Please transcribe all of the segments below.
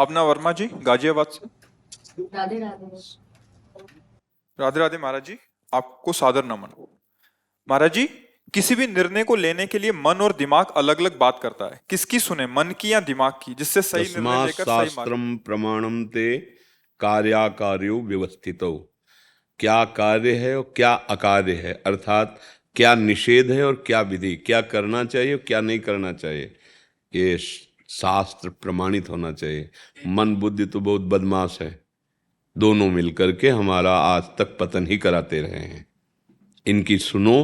भावना वर्मा जी गाजियाबाद से। राधे राधे। राधे राधे महाराज जी, आपको सादर नमन। महाराज जी, किसी भी निर्णय को लेने के लिए मन और दिमाग अलग अलग बात करता है। किसकी सुने, मन की या दिमाग की, जिससे सही निर्णय तस्मात् लेकर सही मार्ग। शास्त्रम प्रमाणम ते कार्याकार्यो व्यवस्थितो। क्या कार्य है और क्या अकार्य है, अर्थात क्या निषेध है और क्या विधि, क्या करना चाहिए और क्या नहीं करना चाहिए, ये शास्त्र प्रमाणित होना चाहिए। मन बुद्धि तो बहुत बदमाश है, दोनों मिलकर के हमारा आज तक पतन ही कराते रहे हैं। इनकी सुनो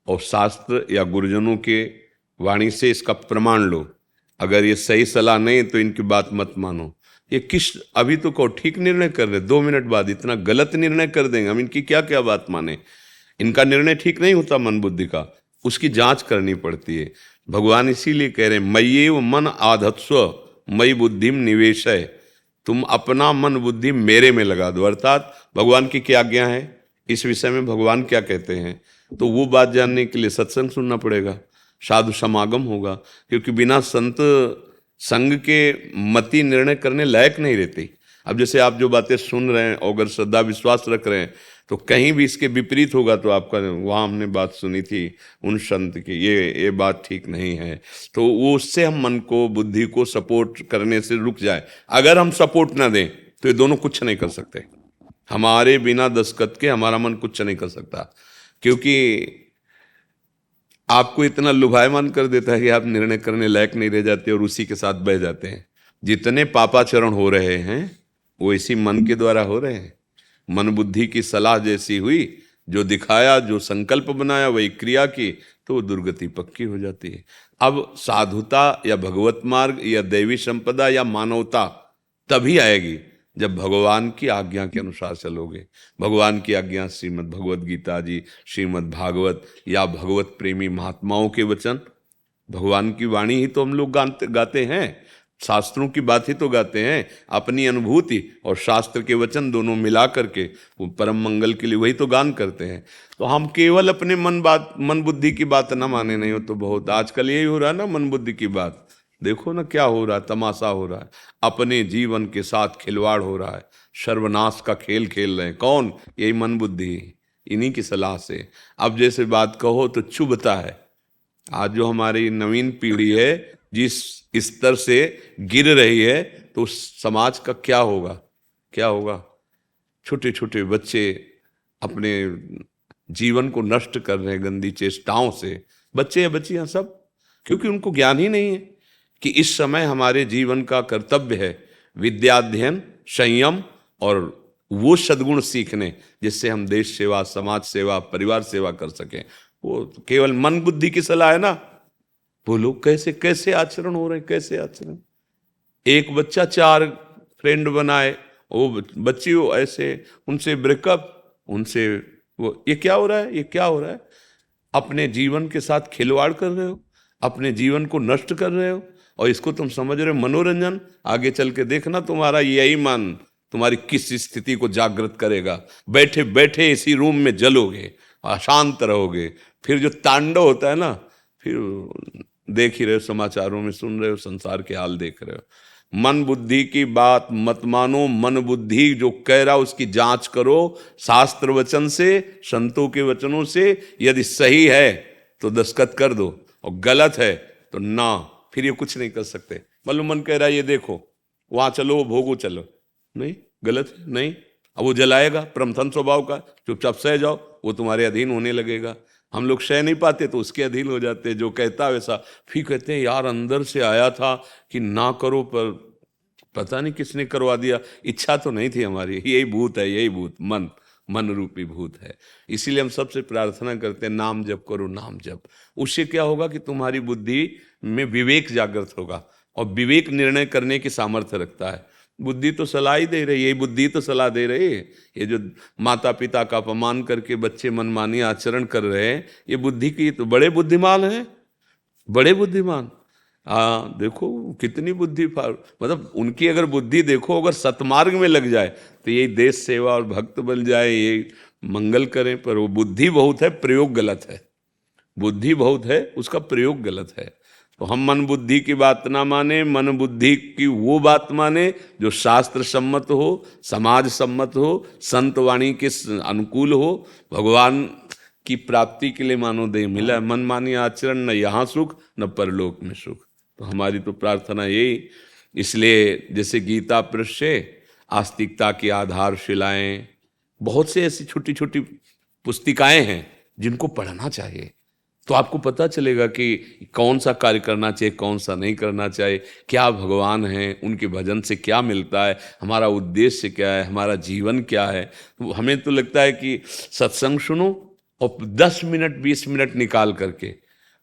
और शास्त्र या गुरुजनों के वाणी से इसका प्रमाण लो। अगर ये सही सलाह नहीं तो इनकी बात मत मानो। ये किस अभी तो को ठीक निर्णय कर रहे, 2 मिनट बाद इतना गलत निर्णय कर देंगे, हम इनकी क्या क्या बात माने। इनका निर्णय ठीक नहीं होता मन बुद्धि का, उसकी जांच करनी पड़ती है। भगवान इसीलिए कह रहे हैं मय्येव मन आधत्स्व मयि बुद्धिम निवेशय। तुम अपना मन बुद्धि मेरे में लगा दो, अर्थात भगवान की क्या आज्ञा है, इस विषय में भगवान क्या कहते हैं, तो वो बात जानने के लिए सत्संग सुनना पड़ेगा, साधु समागम होगा। क्योंकि बिना संत संग के मति निर्णय करने लायक नहीं रहती। अब जैसे आप जो बातें सुन रहे हैं और अगर श्रद्धा विश्वास रख रहे हैं तो कहीं भी इसके विपरीत होगा तो आपका, वहाँ हमने बात सुनी थी उन संत की, ये बात ठीक नहीं है, तो वो उससे हम मन को बुद्धि को सपोर्ट करने से रुक जाए। अगर हम सपोर्ट ना दें तो ये दोनों कुछ नहीं कर सकते। हमारे बिना दस्तखत के हमारा मन कुछ नहीं कर सकता, क्योंकि आपको इतना लुभायमान कर देता है कि आप निर्णय करने लायक नहीं रह जाते और उसी के साथ बह जाते हैं। जितने पापाचरण हो रहे हैं वो इसी मन के द्वारा हो रहे हैं। मन बुद्धि की सलाह जैसी हुई, जो दिखाया, जो संकल्प बनाया, वही क्रिया की, तो वो दुर्गति पक्की हो जाती है। अब साधुता या भगवत मार्ग या दैवी संपदा या मानवता तभी आएगी जब भगवान की आज्ञा के अनुसार चलोगे। भगवान की आज्ञा श्रीमद् भगवत गीता जी, श्रीमद् भागवत या भगवत प्रेमी महात्माओं के वचन, भगवान की वाणी ही तो हम लोग गाते हैं, शास्त्रों की बात ही तो गाते हैं। अपनी अनुभूति और शास्त्र के वचन दोनों मिला करके वो परम मंगल के लिए वही तो गान करते हैं। तो हम केवल अपने मन बुद्धि की बात ना माने, नहीं हो तो बहुत आजकल यही हो रहा है ना, मन बुद्धि की बात। देखो ना क्या हो रहा है, तमाशा हो रहा है, अपने जीवन के साथ खिलवाड़ हो रहा है, सर्वनाश का खेल खेल रहे हैं। कौन? यही मन बुद्धि, इन्हीं की सलाह से। अब जैसे बात कहो तो चुभता है। आज जो हमारी नवीन पीढ़ी है जिस स्तर से गिर रही है, तो समाज का क्या होगा, क्या होगा। छोटे छोटे बच्चे अपने जीवन को नष्ट कर रहे हैं गंदी चेष्टाओं से, बच्चे या बच्चियां सब, क्योंकि उनको ज्ञान ही नहीं है कि इस समय हमारे जीवन का कर्तव्य है विद्याध्ययन, संयम और वो सद्गुण सीखने जिससे हम देश सेवा, समाज सेवा, परिवार सेवा कर सकें। वो केवल मन बुद्धि की सलाह है ना। वो लोग कैसे कैसे आचरण हो रहे हैं, कैसे आचरण। एक बच्चा 4 फ्रेंड बनाए, वो बच्ची हो ऐसे, उनसे ब्रेकअप, उनसे वो, ये क्या हो रहा है, ये क्या हो रहा है। अपने जीवन के साथ खिलवाड़ कर रहे हो, अपने जीवन को नष्ट कर रहे हो, और इसको तुम समझ रहे हो मनोरंजन। आगे चल के देखना तुम्हारा यही मन तुम्हारी किस स्थिति को जागृत करेगा। बैठे बैठे इसी रूम में जलोगे, अशांत रहोगे। फिर जो तांडव होता है ना, फिर देख ही रहे हो, समाचारों में सुन रहे हो, संसार के हाल देख रहे हो। मन बुद्धि की बात मत मानो। मन बुद्धि जो कह रहा उसकी जांच करो शास्त्र वचन से, संतों के वचनों से। यदि सही है तो दस्तखत कर दो, और गलत है तो ना, फिर ये कुछ नहीं कर सकते। मालूम मन कह रहा है ये देखो, वहां चलो, वो भोगो, चलो, नहीं, गलत है, नहीं। अब वो जलाएगा, प्रमथन स्वभाव का, चुपचाप सह जाओ, वो तुम्हारे अधीन होने लगेगा। हम लोग सह नहीं पाते तो उसके अधीन हो जाते हैं, जो कहता है वैसा। फिर कहते हैं यार अंदर से आया था कि ना करो, पर पता नहीं किसने करवा दिया, इच्छा तो नहीं थी हमारी। यही भूत है, यही भूत, मन रूपी भूत है। इसीलिए हम सबसे प्रार्थना करते हैं नाम जप करो, नाम जप। उससे क्या होगा कि तुम्हारी बुद्धि में विवेक जागृत होगा, और विवेक निर्णय करने की सामर्थ्य रखता है। बुद्धि तो सलाह ही दे रही है, बुद्धि तो सलाह दे रही है। ये जो माता पिता का अपमान करके बच्चे मनमानी आचरण कर रहे हैं, ये बुद्धि की तो बड़े बुद्धिमान हैं, बड़े बुद्धिमान। देखो कितनी बुद्धि, मतलब उनकी अगर बुद्धि देखो, अगर सतमार्ग में लग जाए तो ये देश सेवा और भक्त बन जाए, ये मंगल करें। पर वो बुद्धि बहुत है, प्रयोग गलत है। बुद्धि बहुत है, उसका प्रयोग गलत है। तो हम मन बुद्धि की बात ना माने, मन बुद्धि की वो बात माने जो शास्त्र सम्मत हो, समाज सम्मत हो, संत वाणी के अनुकूल हो, भगवान की प्राप्ति के लिए मानो देह मिला है। मन मानी आचरण, न यहाँ सुख न परलोक में सुख। तो हमारी तो प्रार्थना यही, इसलिए जैसे गीता पृष्ठ से आस्तिकता की आधारशिलाएं, बहुत से ऐसी छोटी छोटी पुस्तिकाएं हैं जिनको पढ़ना चाहिए, तो आपको पता चलेगा कि कौन सा कार्य करना चाहिए, कौन सा नहीं करना चाहिए, क्या भगवान हैं, उनके भजन से क्या मिलता है, हमारा उद्देश्य क्या है, हमारा जीवन क्या है। तो हमें तो लगता है कि सत्संग सुनो और 10 मिनट 20 मिनट निकाल करके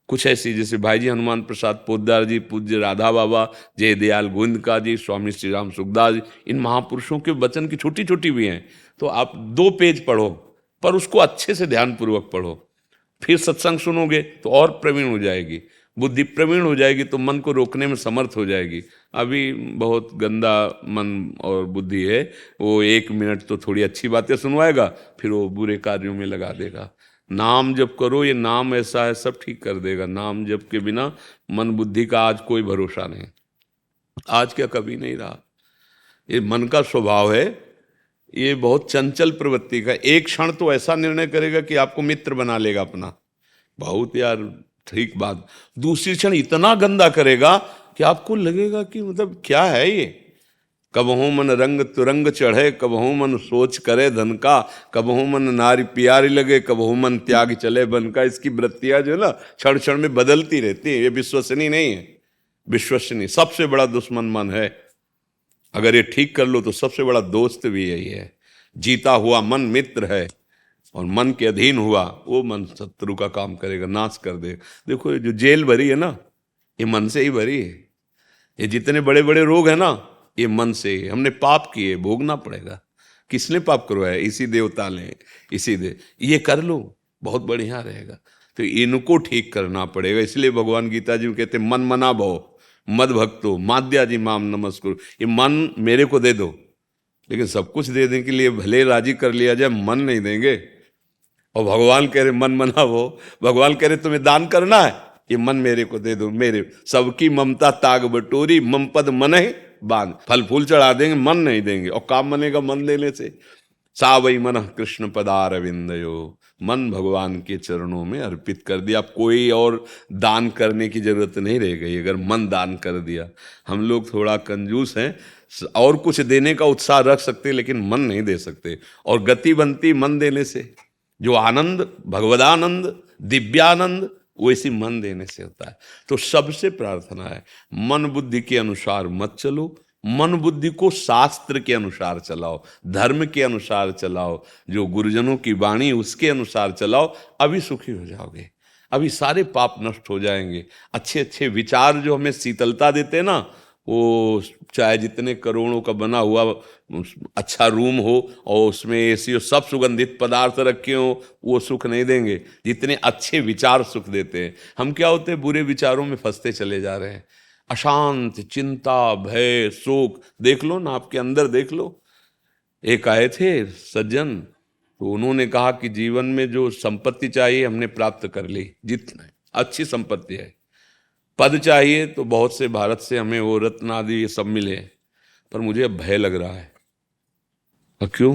कुछ ऐसी, जैसे भाई जी हनुमान प्रसाद पोद्दार जी, पूज्य राधा बाबा, जय दयाल गोविंदका जी, स्वामी श्री राम सुखदास जी, इन महापुरुषों के वचन की छोटी छोटी भी हैं, तो आप 2 पेज पढ़ो, पर उसको अच्छे से ध्यानपूर्वक पढ़ो। फिर सत्संग सुनोगे तो और प्रवीण हो जाएगी, बुद्धि प्रवीण हो जाएगी, तो मन को रोकने में समर्थ हो जाएगी। अभी बहुत गंदा मन और बुद्धि है, वो 1 मिनट तो थोड़ी अच्छी बातें सुनवाएगा, फिर वो बुरे कार्यों में लगा देगा। नाम जप करो, ये नाम ऐसा है सब ठीक कर देगा। नाम जप के बिना मन बुद्धि का आज कोई भरोसा नहीं, आज क्या कभी नहीं रहा। ये मन का स्वभाव है, ये बहुत चंचल प्रवृत्ति का। एक क्षण तो ऐसा निर्णय करेगा कि आपको मित्र बना लेगा अपना, बहुत यार ठीक बात, दूसरी क्षण इतना गंदा करेगा कि आपको लगेगा कि मतलब क्या है ये। कबहू मन रंग तुरंग चढ़े, कबहू मन सोच करे धन का, कबहू मन नारी प्यारी लगे, कबहू मन त्याग चले बन का। इसकी वृत्तियां जो है ना क्षण क्षण में बदलती रहती है, ये विश्वसनीय नहीं है। विश्वसनीय सबसे बड़ा दुश्मन मन है, अगर ये ठीक कर लो तो सबसे बड़ा दोस्त भी यही है। जीता हुआ मन मित्र है, और मन के अधीन हुआ वो मन शत्रु का काम करेगा, नाश कर देगा। देखो ये जो जेल भरी है ना, ये मन से ही भरी है। ये जितने बड़े बड़े रोग है ना, ये मन से ही। हमने पाप किए, भोगना पड़ेगा। किसने पाप करवाया? इसी देवता ने, इसी दे ये कर लो बहुत बढ़िया रहेगा। तो इनको ठीक करना पड़ेगा। इसलिए भगवान गीता जी कहते मन मना भव मद भक्तो माद्या जी माम नमस्कुरु। ये मन मेरे को दे दो, लेकिन सब कुछ देने के लिए भले राजी कर लिया जाए, मन नहीं देंगे। और भगवान कह रहे मन मना भव, भगवान कह रहे तुम्हें दान करना है, ये मन मेरे को दे दो। मेरे सबकी ममता ताग बटोरी, मम पद मन है बांध। फल फूल चढ़ा देंगे, मन नहीं देंगे। और काम बनेगा मन देने से। सा वही मन कृष्ण पदारविंदयो, मन भगवान के चरणों में अर्पित कर दिया। अब कोई और दान करने की जरूरत नहीं रह गई अगर मन दान कर दिया। हम लोग थोड़ा कंजूस हैं, और कुछ देने का उत्साह रख सकते लेकिन मन नहीं दे सकते। और गति बनती मन देने से। जो आनंद भगवदानंद दिव्यानंद वो इसी मन देने से होता है। तो सबसे प्रार्थना है मन बुद्धि के अनुसार मत चलो, मन बुद्धि को शास्त्र के अनुसार चलाओ, धर्म के अनुसार चलाओ, जो गुरुजनों की वाणी उसके अनुसार चलाओ। अभी सुखी हो जाओगे, अभी सारे पाप नष्ट हो जाएंगे। अच्छे अच्छे विचार जो हमें शीतलता देते हैं ना, वो चाहे जितने करोड़ों का बना हुआ अच्छा रूम हो और उसमें एसी हो, सब सुगंधित पदार्थ रखे हो, वो सुख नहीं देंगे जितने अच्छे विचार सुख देते हैं। हम क्या होते हैं, बुरे विचारों में फंसते चले जा रहे हैं। अशांत, चिंता, भय, शोक देख लो ना, आपके अंदर देख लो। एक आए थे सज्जन, तो उन्होंने कहा कि जीवन में जो संपत्ति चाहिए हमने प्राप्त कर ली, जितनी अच्छी संपत्ति है। पद चाहिए तो बहुत से भारत से हमें वो रत्न आदि ये सब मिले, पर मुझे अब भय लग रहा है। क्यों?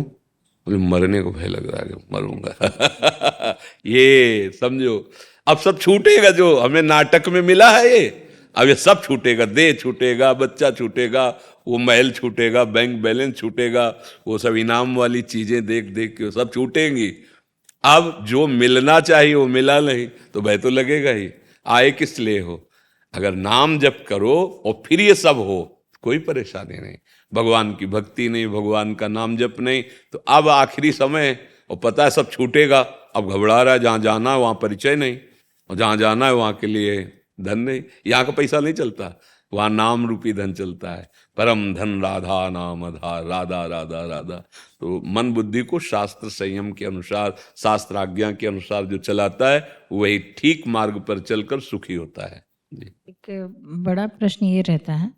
मुझे मरने को भय लग रहा है कि मरूंगा। ये समझो, अब सब छूटेगा जो हमें नाटक में मिला है ये, अब ये सब छूटेगा। देह छूटेगा, बच्चा छूटेगा, वो महल छूटेगा, बैंक बैलेंस छूटेगा, वो सब इनाम वाली चीजें देख देख के वो सब छूटेंगी। अब जो मिलना चाहिए वो मिला नहीं तो भय तो लगेगा ही। आए किस लिए हो? अगर नाम जप करो और फिर ये सब हो, कोई परेशानी नहीं। भगवान की भक्ति नहीं, भगवान का नाम जप नहीं, तो अब आखिरी समय और पता है सब छूटेगा। अब घबरा रहा है, जहाँ जाना है वहाँ परिचय नहीं, और जहाँ जाना है वहाँ के लिए धन नहीं। यहाँ का पैसा नहीं चलता, वहाँ नाम रूपी धन चलता है। परम धन राधा नाम आधार, राधा राधा राधा। तो मन बुद्धि को शास्त्र संयम के अनुसार, शास्त्र आज्ञा के अनुसार जो चलाता है वही ठीक मार्ग पर चलकर सुखी होता है। एक बड़ा प्रश्न ये रहता है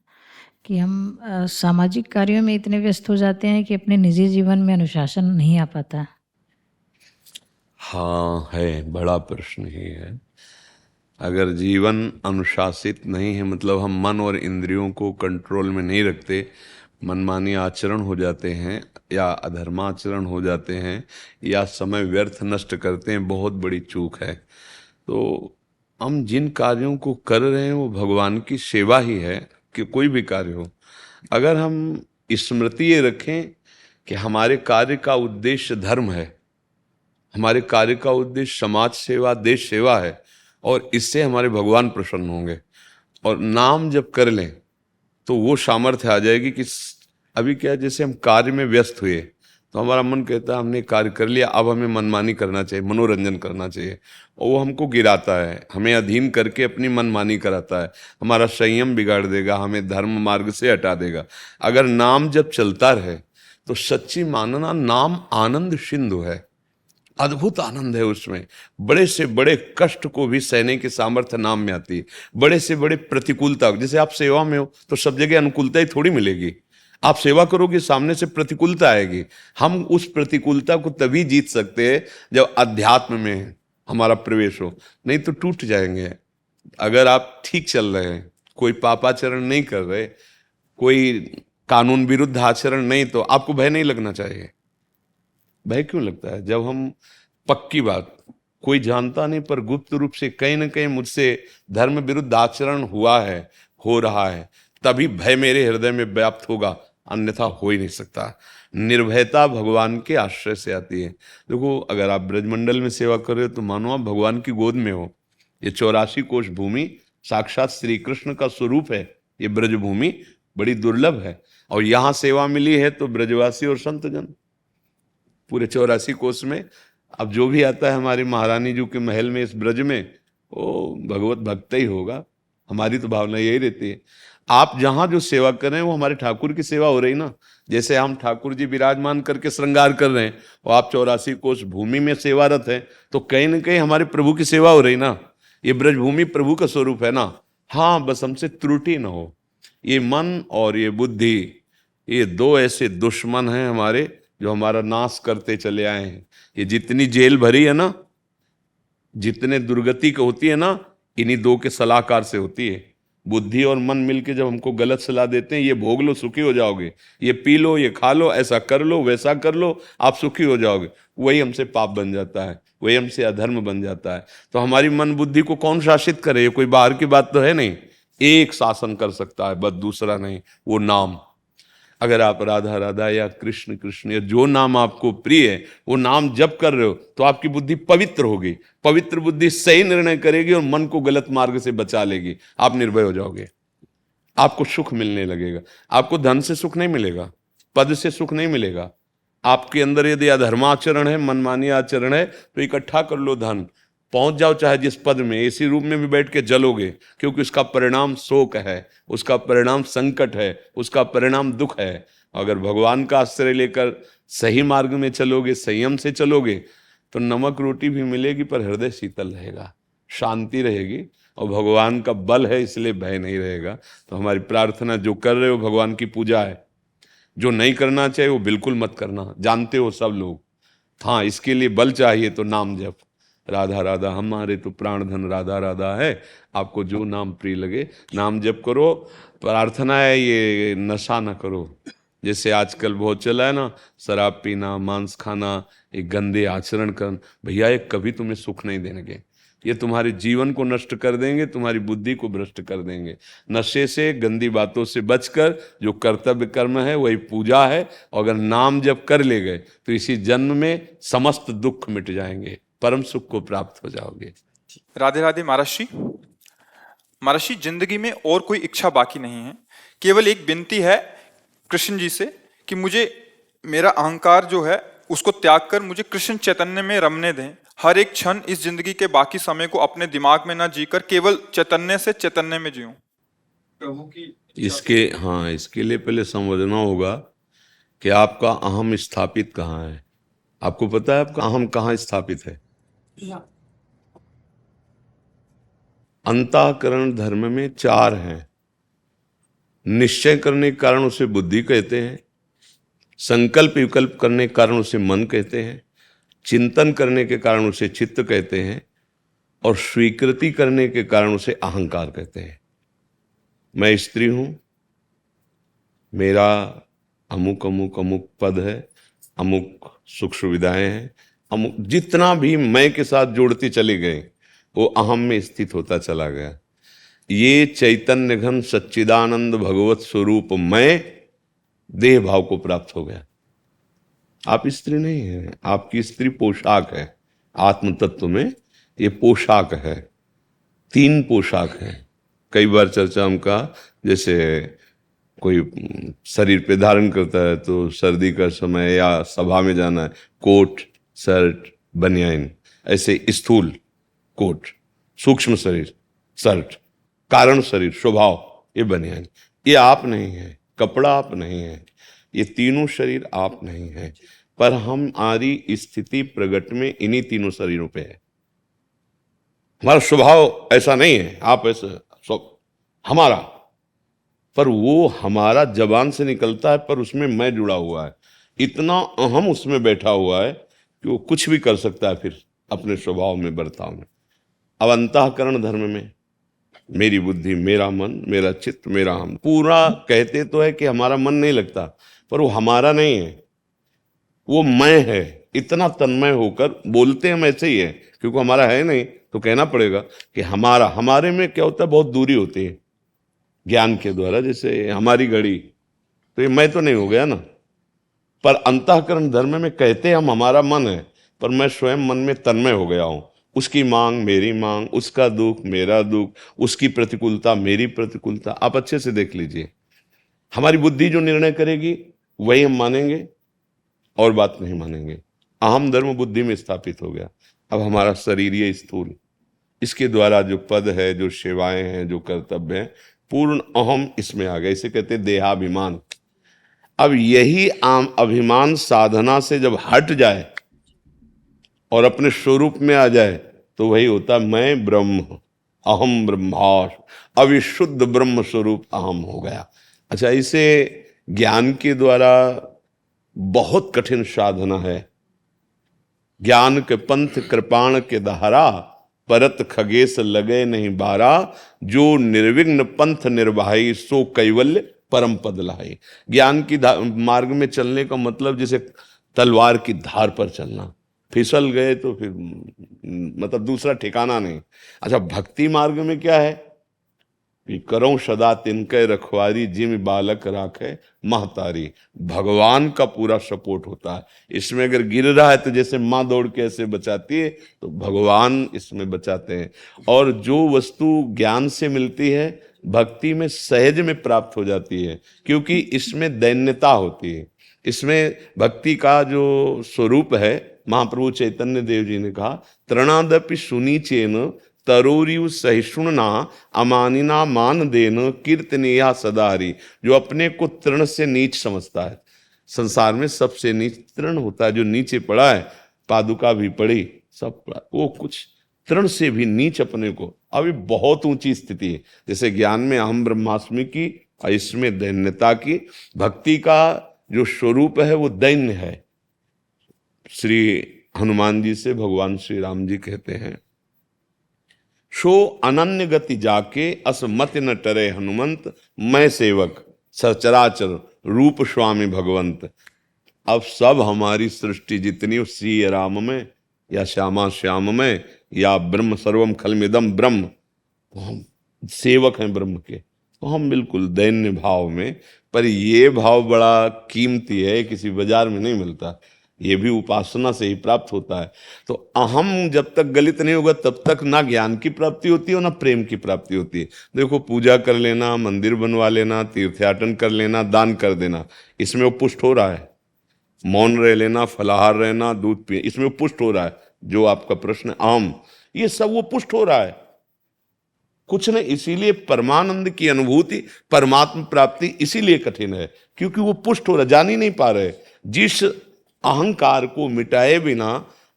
कि हम सामाजिक कार्यों में इतने व्यस्त हो जाते हैं कि अपने निजी जीवन में अनुशासन नहीं आ पाता। हाँ, है, बड़ा प्रश्न ही है। अगर जीवन अनुशासित नहीं है, मतलब हम मन और इंद्रियों को कंट्रोल में नहीं रखते, मनमानी आचरण हो जाते हैं या अधर्माचरण हो जाते हैं या समय व्यर्थ नष्ट करते हैं, बहुत बड़ी चूक है। तो हम जिन कार्यों को कर रहे हैं वो भगवान की सेवा ही है, कि कोई भी कार्य हो। अगर हम स्मृति ये रखें कि हमारे कार्य का उद्देश्य धर्म है, हमारे कार्य का उद्देश्य समाज सेवा, देश सेवा है, और इससे हमारे भगवान प्रसन्न होंगे, और नाम जब कर लें तो वो सामर्थ्य आ जाएगी कि अभी क्या है, जैसे हम कार्य में व्यस्त हुए तो हमारा मन कहता है हमने कार्य कर लिया, अब हमें मनमानी करना चाहिए, मनोरंजन करना चाहिए, और वो हमको गिराता है, हमें अधीन करके अपनी मनमानी कराता है, हमारा संयम बिगाड़ देगा, हमें धर्म मार्ग से हटा देगा। अगर नाम जब चलता रहे तो सच्ची मानना नाम आनंद सिंधु है, अद्भुत आनंद है उसमें। बड़े से बड़े कष्ट को भी सहने की सामर्थ्य नाम में आती है, बड़े से बड़े प्रतिकूलता। जैसे आप सेवा में हो तो सब जगह अनुकूलता ही थोड़ी मिलेगी, आप सेवा करोगे सामने से प्रतिकूलता आएगी। हम उस प्रतिकूलता को तभी जीत सकते हैं जब अध्यात्म में हमारा प्रवेश हो, नहीं तो टूट जाएंगे। अगर आप ठीक चल रहे हैं, कोई पापाचरण नहीं कर रहे, कोई कानून विरुद्ध आचरण नहीं, तो आपको भय नहीं लगना चाहिए। भय क्यों लगता है? जब हम पक्की बात, कोई जानता नहीं पर गुप्त रूप से कहीं ना कहीं मुझसे धर्म विरुद्ध आचरण हुआ है, हो रहा है, तभी भय मेरे हृदय में व्याप्त होगा, अन्यथा हो ही नहीं सकता। निर्भयता भगवान के आश्रय से आती है। देखो, अगर आप ब्रजमंडल में सेवा कर रहे हो तो मानो आप भगवान की गोद में हो। ये 84 कोश भूमि साक्षात श्री कृष्ण का स्वरूप है। ये ब्रजभूमि बड़ी दुर्लभ है, और यहाँ सेवा मिली है तो ब्रजवासी और संतजन पूरे 84 कोस में। अब जो भी आता है हमारी महारानी जी के महल में, इस ब्रज में, वो भगवत भक्त ही होगा। हमारी तो भावना यही रहती है। आप जहां जो सेवा कर रहे हैं वो हमारे ठाकुर की सेवा हो रही ना। जैसे हम ठाकुर जी विराजमान करके श्रृंगार कर रहे हैं और आप 84 कोस भूमि में सेवारत हैं, तो कहीं ना कहीं हमारे प्रभु की सेवा हो रही ना। ये ब्रजभूमि प्रभु का स्वरूप है ना। हाँ, बस हमसे त्रुटि ना हो। ये मन और ये बुद्धि, ये दो ऐसे दुश्मन हैं हमारे जो हमारा नाश करते चले आए हैं। ये जितनी जेल भरी है ना, जितने दुर्गति की होती है ना, इन्हीं दो के सलाहकार से होती है। बुद्धि और मन मिलके जब हमको गलत सलाह देते हैं, ये भोग लो सुखी हो जाओगे, ये पी लो, ये खा लो, ऐसा कर लो, वैसा कर लो, आप सुखी हो जाओगे, वही हमसे पाप बन जाता है, वही हमसे अधर्म बन जाता है। तो हमारी मन बुद्धि को कौन शासित करे? ये कोई बाहर की बात तो है नहीं। एक शासन कर सकता है, बस दूसरा नहीं, वो नाम। अगर आप राधा राधा या कृष्ण कृष्ण या जो नाम आपको प्रिय है वो नाम जप कर रहे हो तो आपकी बुद्धि पवित्र होगी। पवित्र बुद्धि सही निर्णय करेगी और मन को गलत मार्ग से बचा लेगी। आप निर्भय हो जाओगे, आपको सुख मिलने लगेगा। आपको धन से सुख नहीं मिलेगा, पद से सुख नहीं मिलेगा। आपके अंदर यदि अधर्माचरण है, मनमानी आचरण है, तो इकट्ठा कर लो धन, पहुंच जाओ चाहे जिस पद में, इसी रूप में भी बैठ के जलोगे, क्योंकि उसका परिणाम शोक है, उसका परिणाम संकट है, उसका परिणाम दुख है। अगर भगवान का आश्रय लेकर सही मार्ग में चलोगे, संयम से चलोगे, तो नमक रोटी भी मिलेगी पर हृदय शीतल रहेगा, शांति रहेगी, और भगवान का बल है इसलिए भय नहीं रहेगा। तो हमारी प्रार्थना, जो कर रहे हो भगवान की पूजा है, जो नहीं करना चाहिए वो बिल्कुल मत करना। जानते हो सब लोग, हाँ, इसके लिए बल चाहिए तो नाम जप, राधा राधा, हमारे तो प्राण धन राधा राधा है। आपको जो नाम प्रिय लगे नाम जप करो। प्रार्थना है ये नशा ना करो। जैसे आजकल बहुत चला है ना, शराब पीना, मांस खाना, एक गंदे आचरण करना, भैया ये कभी तुम्हें सुख नहीं देंगे। ये तुम्हारे जीवन को नष्ट कर देंगे, तुम्हारी बुद्धि को भ्रष्ट कर देंगे। नशे से, गंदी बातों से बचकर जो कर्तव्य कर्म है वही पूजा है। और अगर नाम जप कर ले गए तो इसी जन्म में समस्त दुख मिट जाएंगे, परम सुख को प्राप्त हो जाओगे। राधे राधे महाराज जी, जिंदगी में और कोई इच्छा बाकी नहीं है, केवल एक विनती है कृष्ण जी से कि मुझे मेरा अहंकार जो है उसको त्याग कर मुझे कृष्ण चैतन्य में रमने दें। हर एक क्षण इस जिंदगी के बाकी समय को अपने दिमाग में ना जीकर केवल चैतन्य से चैतन्य में जीऊं। प्रभु की इसके लिए पहले समझना होगा कि आपका अहम स्थापित कहाँ है। आपको पता है आपका अहम कहाँ स्थापित है? अंतःकरण धर्म में 4 हैं। निश्चय करने के कारण उसे बुद्धि कहते हैं, संकल्प विकल्प करने के कारण उसे मन कहते हैं, चिंतन करने के कारण उसे चित्त कहते हैं, और स्वीकृति करने के कारण उसे अहंकार कहते हैं। मैं स्त्री हूं, मेरा अमुक अमुक अमुक पद है, अमुक सुख सुविधाएं हैं, अमुक जितना भी मैं के साथ जोड़ती चली गई वो अहम में स्थित होता चला गया। ये चैतन्य घन सच्चिदानंद भगवत स्वरूप मैं देह भाव को प्राप्त हो गया। आप स्त्री नहीं हैं, आपकी स्त्री पोशाक है। आत्म तत्व में ये पोशाक है, 3 पोशाक है। कई बार चर्चा हम कहा, जैसे कोई शरीर पे धारण करता है तो सर्दी का समय या सभा में जाना है, कोट शर्ट बनियान, ऐसे स्थूल कोट, सूक्ष्म शरीर शर्ट, कारण शरीर स्वभाव ये बनियान। ये आप नहीं है, कपड़ा आप नहीं है, ये तीनों शरीर आप नहीं है, पर हमारी स्थिति प्रगट में इन्हीं तीनों शरीरों पे है। हमारा स्वभाव ऐसा नहीं है, आप ऐसा हमारा, पर वो हमारा जबान से निकलता है, पर उसमें मैं जुड़ा हुआ है। इतना अहम उसमें बैठा हुआ है कि वो कुछ भी कर सकता है फिर अपने स्वभाव में, बर्ताव में। अब अंतःकरण धर्म में मेरी बुद्धि, मेरा मन, मेरा चित्त, मेरा हम, पूरा कहते तो है कि हमारा मन नहीं लगता, पर वो हमारा नहीं है, वो मैं है। इतना तन्मय होकर बोलते हम ऐसे ही है, क्योंकि हमारा है नहीं तो कहना पड़ेगा कि हमारा। हमारे में क्या होता है, बहुत दूरी होती है ज्ञान के द्वारा। जैसे हमारी घड़ी, तो ये मैं तो नहीं हो गया ना, पर अंतःकरण धर्म में कहते हम हमारा मन है, पर मैं स्वयं मन में तन्मय हो गया हूं। उसकी मांग मेरी मांग, उसका दुख मेरा दुख, उसकी प्रतिकूलता मेरी प्रतिकूलता। आप अच्छे से देख लीजिए, हमारी बुद्धि जो निर्णय करेगी वही हम मानेंगे और बात नहीं मानेंगे। अहम धर्म बुद्धि में स्थापित हो गया। अब हमारा शरीर ये स्थूल, इसके द्वारा जो पद है, जो सेवाएं हैं, जो कर्तव्य हैं, पूर्ण अहम इसमें आ गया। इसे कहते हैं देहाभिमान। अब यही अभिमान साधना से जब हट जाए और अपने स्वरूप में आ जाए तो वही होता मैं ब्रह्म, अहम ब्रह्मास्मि। अब इस शुद्ध ब्रह्म स्वरूप अहम हो गया। अच्छा, इसे ज्ञान के द्वारा बहुत कठिन साधना है। ज्ञान के पंथ कृपाण के दहारा, परत खगेश लगे नहीं बारा। जो निर्विघ्न पंथ निर्वाही, सो कैवल्य परम पद लाई। ज्ञान की मार्ग में चलने का मतलब जैसे तलवार की धार पर चलना, फिसल गए तो फिर मतलब दूसरा ठिकाना नहीं। अच्छा, भक्ति मार्ग में क्या है कि करो सदा तिनके रखवारी, जिम बालक राखे महतारी। भगवान का पूरा सपोर्ट होता है इसमें। अगर गिर रहा है तो जैसे माँ दौड़ के ऐसे बचाती है, तो भगवान इसमें बचाते हैं। और जो वस्तु ज्ञान से मिलती है भक्ति में सहज में प्राप्त हो जाती है, क्योंकि इसमें दैन्यता होती है। इसमें भक्ति का जो स्वरूप है, महाप्रभु चैतन्य देव जी ने कहा, तृणादपि सुनीचेन तरोरियु सहिष्णुना अमानिना मान देन कीर्तनीया सदारी। जो अपने को तृण से नीच समझता है, संसार में सबसे नीच तृण होता है। जो नीचे पड़ा है, पादुका भी पड़ी, सब पड़ा, वो कुछ तृण से भी नीच अपने को। अभी बहुत ऊंची स्थिति है। जैसे ज्ञान में अहम ब्रह्मास्मि की और इसमें दैन्यता की। भक्ति का जो स्वरूप है वो दैन्य है। श्री हनुमान जी से भगवान श्री राम जी कहते हैं, सो अनन्य गति जाके असमति न टरे हनुमंत, मैं सेवक सचराचर रूप स्वामी भगवंत। अब सब हमारी सृष्टि जितनी श्री राम में या श्यामा श्याम में या ब्रह्म सर्वम खलमिदम ब्रह्म, तो हम सेवक हैं ब्रह्म के। तो हम बिल्कुल दैन्य भाव में, पर ये भाव बड़ा कीमती है, किसी बाजार में नहीं मिलता। ये भी उपासना से ही प्राप्त होता है। तो अहम जब तक गलित नहीं होगा तब तक ना ज्ञान की प्राप्ति होती है और ना प्रेम की प्राप्ति होती है। देखो, पूजा कर लेना, मंदिर बनवा लेना, तीर्थयाटन कर लेना, दान कर देना, इसमें वो पुष्ट हो रहा है। मौन रह लेना, फलाहार रहना, दूध पिए, इसमें वो पुष्ट हो रहा है। जो आपका प्रश्न अहम, ये सब वो पुष्ट हो रहा है, कुछ नहीं। इसीलिए परमानंद की अनुभूति, परमात्मा प्राप्ति इसीलिए कठिन है, क्योंकि वो पुष्ट हो रहा, जान ही नहीं पा रहे। जिस अहंकार को मिटाए बिना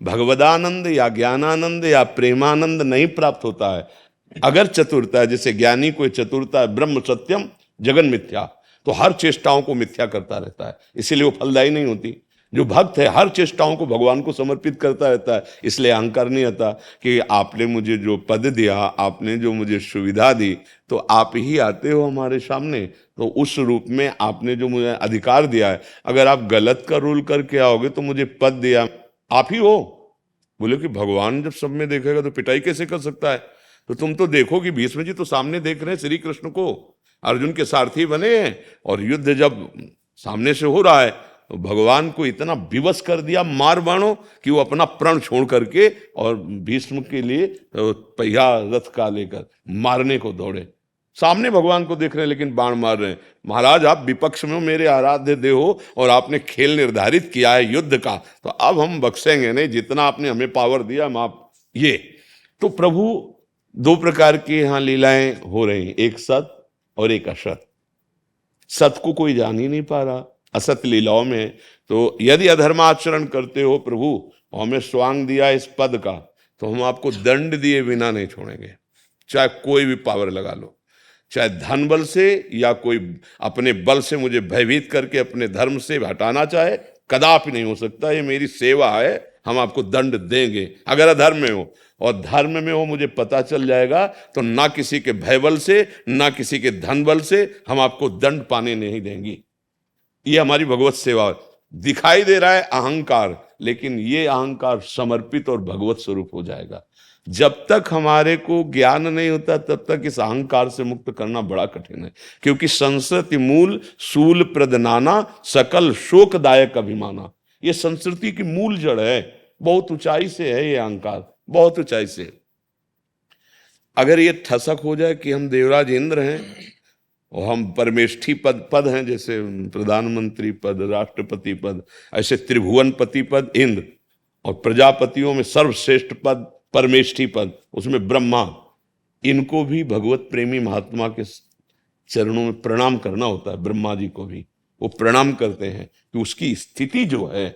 भगवदानंद या ज्ञानानंद या प्रेमानंद नहीं प्राप्त होता है। अगर चतुरता है, जैसे ज्ञानी कोई चतुरता है, ब्रह्म सत्यम जगन मिथ्या, तो हर चेष्टाओं को मिथ्या करता रहता है, इसीलिए वो फलदायी नहीं होती। जो भक्त है हर चेष्टाओं को भगवान को समर्पित करता रहता है, इसलिए अहंकार नहीं आता कि आपने मुझे जो पद दिया, आपने जो मुझे सुविधा दी, तो आप ही आते हो हमारे सामने, तो उस रूप में आपने जो मुझे अधिकार दिया है, अगर आप गलत का रूल करके आओगे तो मुझे पद दिया आप ही हो। बोले कि भगवान जब सब में देखेगा तो पिटाई कैसे कर सकता है? तो तुम तो देखो कि भीष्म जी तो सामने देख रहे हैं श्री कृष्ण को, अर्जुन के सारथी बने हैं, और युद्ध जब सामने से हो रहा है तो भगवान को इतना विवश कर दिया मार बाणों कि वो अपना प्राण छोड़ करके और भीष्म के लिए पहिया रथ का लेकर मारने को दौड़े। सामने भगवान को देख रहे हैं लेकिन बाण मार रहे हैं। महाराज आप विपक्ष में हो, मेरे आराध्य देव हो, और आपने खेल निर्धारित किया है युद्ध का, तो अब हम बख्शेंगे नहीं, जितना आपने हमें पावर दिया हम आप ये। तो प्रभु दो प्रकार की यहाँ लीलाएं हो रही, एक सत और एक असत। सत को कोई जान ही नहीं पा रहा, असत लीलाओं में। तो यदि अधर्माचरण करते हो प्रभु, हमें स्वांग दिया इस पद का, तो हम आपको दंड दिए बिना नहीं छोड़ेंगे, चाहे कोई भी पावर लगा लो, चाहे धन बल से या कोई अपने बल से मुझे भयभीत करके अपने धर्म से हटाना चाहे, कदापि नहीं हो सकता। ये मेरी सेवा है, हम आपको दंड देंगे। अगर अधर्म में हो, और धर्म में हो मुझे पता चल जाएगा, तो ना किसी के भय बल से ना किसी के धन बल से हम आपको दंड पाने नहीं देंगी। ये हमारी भगवत सेवा। दिखाई दे रहा है अहंकार, लेकिन ये अहंकार समर्पित और भगवत स्वरूप हो जाएगा। जब तक हमारे को ज्ञान नहीं होता तब तक इस अहंकार से मुक्त करना बड़ा कठिन है, क्योंकि संस्कृति मूल शूल प्रदनाना सकल शोकदायक अभिमाना, ये संस्कृति की मूल जड़ है। बहुत ऊंचाई से है ये अहंकार, बहुत ऊंचाई से। अगर ये ठसक हो जाए कि हम देवराज इंद्र हैं और हम परमेष्ठी पद हैं, जैसे प्रधानमंत्री पद, राष्ट्रपति पद, ऐसे त्रिभुवनपति पद इंद्र, और प्रजापतियों में सर्वश्रेष्ठ पद परमेष्ठी पद, उसमें ब्रह्मा, इनको भी भगवत प्रेमी महात्मा के चरणों में प्रणाम करना होता है। ब्रह्मा जी को भी वो प्रणाम करते हैं कि उसकी स्थिति जो है,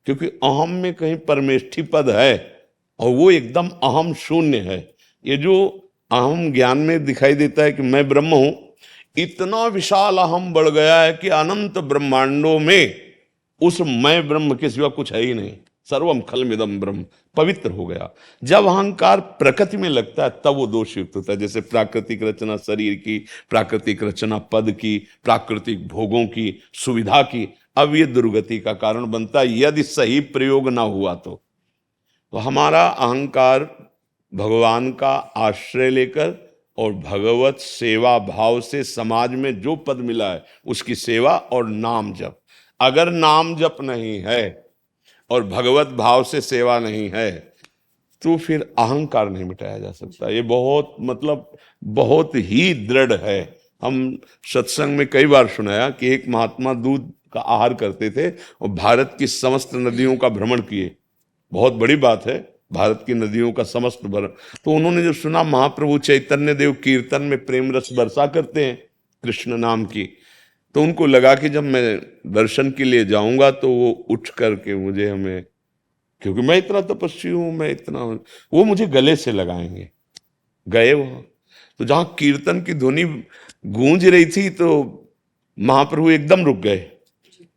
क्योंकि अहम में कहीं परमेष्ठी पद है और वो एकदम अहम शून्य है। ये जो अहम ज्ञान में दिखाई देता है कि मैं ब्रह्म हूं, इतना विशाल अहम बढ़ गया है कि अनंत ब्रह्मांडों में उस मैं ब्रह्म के सिवा कुछ है ही नहीं। सर्वम खलमिदम ब्रह्म, पवित्र हो गया। जब अहंकार प्रकृति में लगता है तब वो दोष युक्त होता है, जैसे प्राकृतिक रचना शरीर की, प्राकृतिक रचना पद की, प्राकृतिक भोगों की, सुविधा की, अब ये दुर्गति का कारण बनता है यदि सही प्रयोग ना हुआ तो हमारा अहंकार भगवान का आश्रय लेकर और भगवत सेवा भाव से समाज में जो पद मिला है उसकी सेवा और नाम जप। अगर नाम जप नहीं है और भगवत भाव से सेवा नहीं है तो फिर अहंकार नहीं मिटाया जा सकता। ये बहुत ही दृढ़ है। हम सत्संग में कई बार सुनाया कि एक महात्मा दूध का आहार करते थे और भारत की समस्त नदियों का भ्रमण किए। बहुत बड़ी बात है, भारत की नदियों का समस्त भ्रमण। तो उन्होंने जब सुना महाप्रभु चैतन्य देव कीर्तन में प्रेम रस बरसा करते हैं कृष्ण नाम की, तो उनको लगा कि जब मैं दर्शन के लिए जाऊंगा तो वो उठ करके मुझे हमें, क्योंकि मैं इतना तपस्वी हूं, मैं इतना, वो मुझे गले से लगाएंगे। गए वहां तो जहां कीर्तन की ध्वनि गूंज रही थी तो महाप्रभु एकदम रुक गए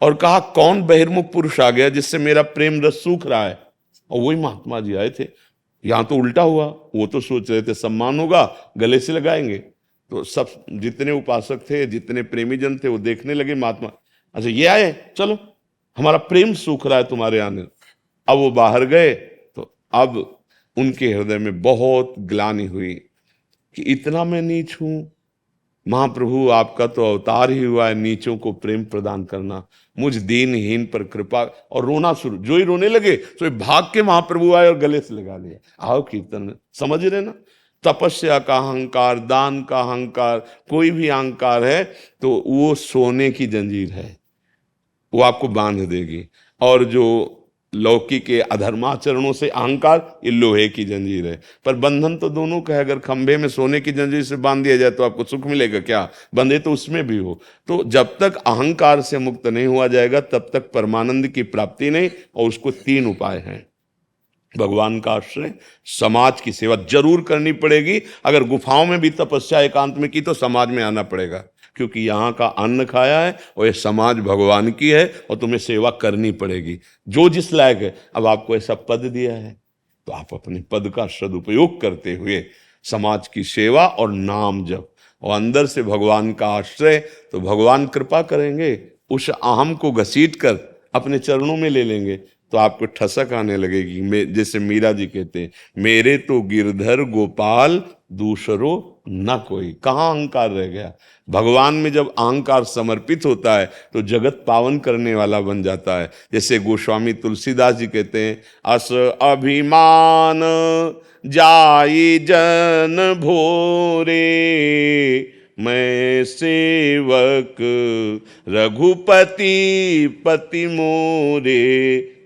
और कहा कौन बहिर्मुख पुरुष आ गया जिससे मेरा प्रेम रस सूख रहा है। और वही महात्मा जी आए थे। यहां तो उल्टा हुआ, वो तो सोच रहे थे सम्मान होगा गले से लगाएंगे, तो सब जितने उपासक थे, जितने प्रेमी जन थे, वो देखने लगे महात्मा, अच्छा ये आए, चलो हमारा प्रेम सूख रहा है तुम्हारे आने। अब वो बाहर गए तो अब उनके हृदय में बहुत ग्लानि हुई कि इतना मैं नीच हूं। महाप्रभु आपका तो अवतार ही हुआ है नीचों को प्रेम प्रदान करना, मुझ दीनहीन पर कृपा। और रोना शुरू, जो ही रोने लगे तो भाग के महाप्रभु आए और गले से लगा लिया। आओ कीर्तन में, समझ रहे ना, तपस्या का अहंकार, दान का अहंकार, कोई भी अहंकार है तो वो सोने की जंजीर है, वो आपको बांध देगी। और जो लौकिक के अधर्माचरणों से अहंकार, ये लोहे की जंजीर है। पर बंधन तो दोनों का है। अगर खंभे में सोने की जंजीर से बांध दिया जाए तो आपको सुख मिलेगा क्या? बंधे तो उसमें भी हो। तो जब तक अहंकार से मुक्त नहीं हुआ जाएगा तब तक परमानंद की प्राप्ति नहीं। और उसको 3 उपाय हैं। भगवान का आश्रय, समाज की सेवा जरूर करनी पड़ेगी। अगर गुफाओं में भी तपस्या एकांत में की तो समाज में आना पड़ेगा। क्योंकि यहाँ का अन्न खाया है और ये समाज भगवान की है और तुम्हें सेवा करनी पड़ेगी जो जिस लायक है। अब आपको ऐसा पद दिया है तो आप अपने पद का सदुपयोग करते हुए समाज की सेवा और नाम जप और अंदर से भगवान का आश्रय, तो भगवान कृपा करेंगे, उस अहम को घसीट कर अपने चरणों में ले लेंगे तो आपको ठसक आने लगेगी। जैसे मीरा जी कहते हैं, मेरे तो गिरधर गोपाल दूसरो न कोई। कहाँ अहंकार रह गया? भगवान में जब अहंकार समर्पित होता है तो जगत पावन करने वाला बन जाता है। जैसे गोस्वामी तुलसीदास जी कहते हैं, अस अभिमान जाई जन भोरे, मैं सेवक रघुपति पति मोरे।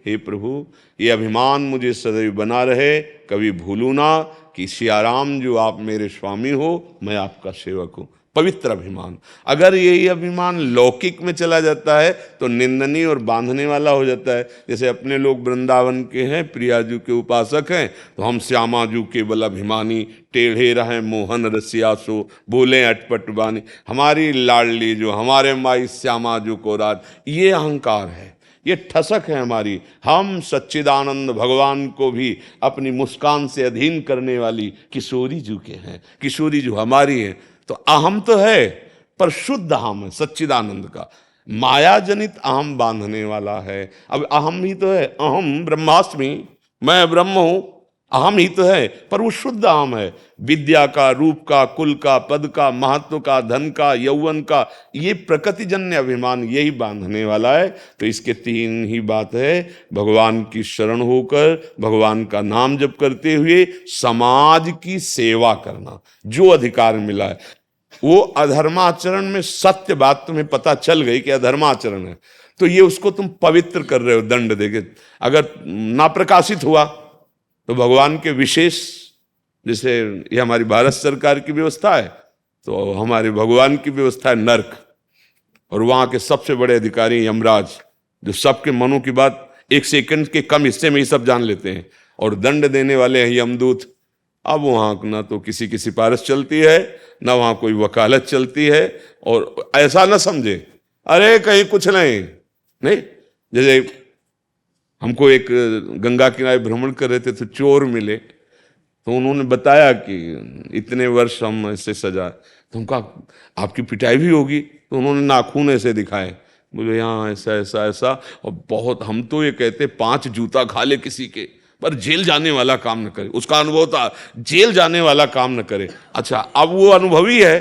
हे प्रभु, ये अभिमान मुझे सदैव बना रहे, कभी भूलू ना कि सियाराम जो आप मेरे स्वामी हो, मैं आपका सेवक हूँ। पवित्र अभिमान। अगर यही अभिमान लौकिक में चला जाता है तो निंदनीय और बांधने वाला हो जाता है। जैसे अपने लोग वृंदावन के हैं, प्रियाजू के उपासक हैं, तो हम श्यामाजू केवल अभिमानी, टेढ़े रहें मोहन रसिया सो, बोले अटपट बानी, हमारी लाडली जो हमारे माई श्यामाजू को राज, ये अहंकार है, ये ठसक है हमारी। हम सच्चिदानंद भगवान को भी अपनी मुस्कान से अधीन करने वाली किशोरी जू के हैं, किशोरी जू हमारी है। तो अहम तो है पर शुद्ध अहम है सच्चिदानंद का। माया जनित अहम बांधने वाला है। अब अहम ही तो है, अहम ब्रह्मास्मि, मैं ब्रह्म हूं, अहम ही तो है, पर वो शुद्ध अहम है। विद्या का, रूप का, कुल का, पद का, महत्व का, धन का, यौवन का, ये प्रकृतिजन्य अभिमान यही बांधने वाला है। तो इसके तीन ही बात है, भगवान की शरण होकर भगवान का नाम जप करते हुए समाज की सेवा करना, जो अधिकार मिला है। वो अधर्माचरण में सत्य बात तुम्हें पता चल गई कि अधर्माचरण है, तो ये उसको तुम पवित्र कर रहे हो दंड देके। अगर ना प्रकाशित हुआ तो भगवान के विशेष, जैसे ये हमारी भारत सरकार की व्यवस्था है, तो हमारे भगवान की व्यवस्था है नर्क, और वहाँ के सबसे बड़े अधिकारी यमराज, जो सबके मनों की बात एक सेकंड के कम हिस्से में ही सब जान लेते हैं, और दंड देने वाले हैं यमदूत। अब वहाँ ना तो किसी की सिफारिश चलती है, ना वहाँ कोई वकालत चलती है, और ऐसा ना समझे अरे कहीं कुछ नहीं। जैसे हमको एक गंगा किनारे भ्रमण कर रहे थे तो चोर मिले, तो उन्होंने बताया कि इतने वर्ष हम ऐसे सजा, तो हम कहा आपकी पिटाई भी होगी? तो उन्होंने नाखून ऐसे दिखाए, बोले यहाँ ऐसा ऐसा ऐसा, और बहुत, हम तो ये कहते 5 जूता खा ले किसी के, पर जेल जाने वाला काम न करे। उसका अनुभव था जेल जाने वाला काम न करे। अच्छा, अब वो अनुभवी है,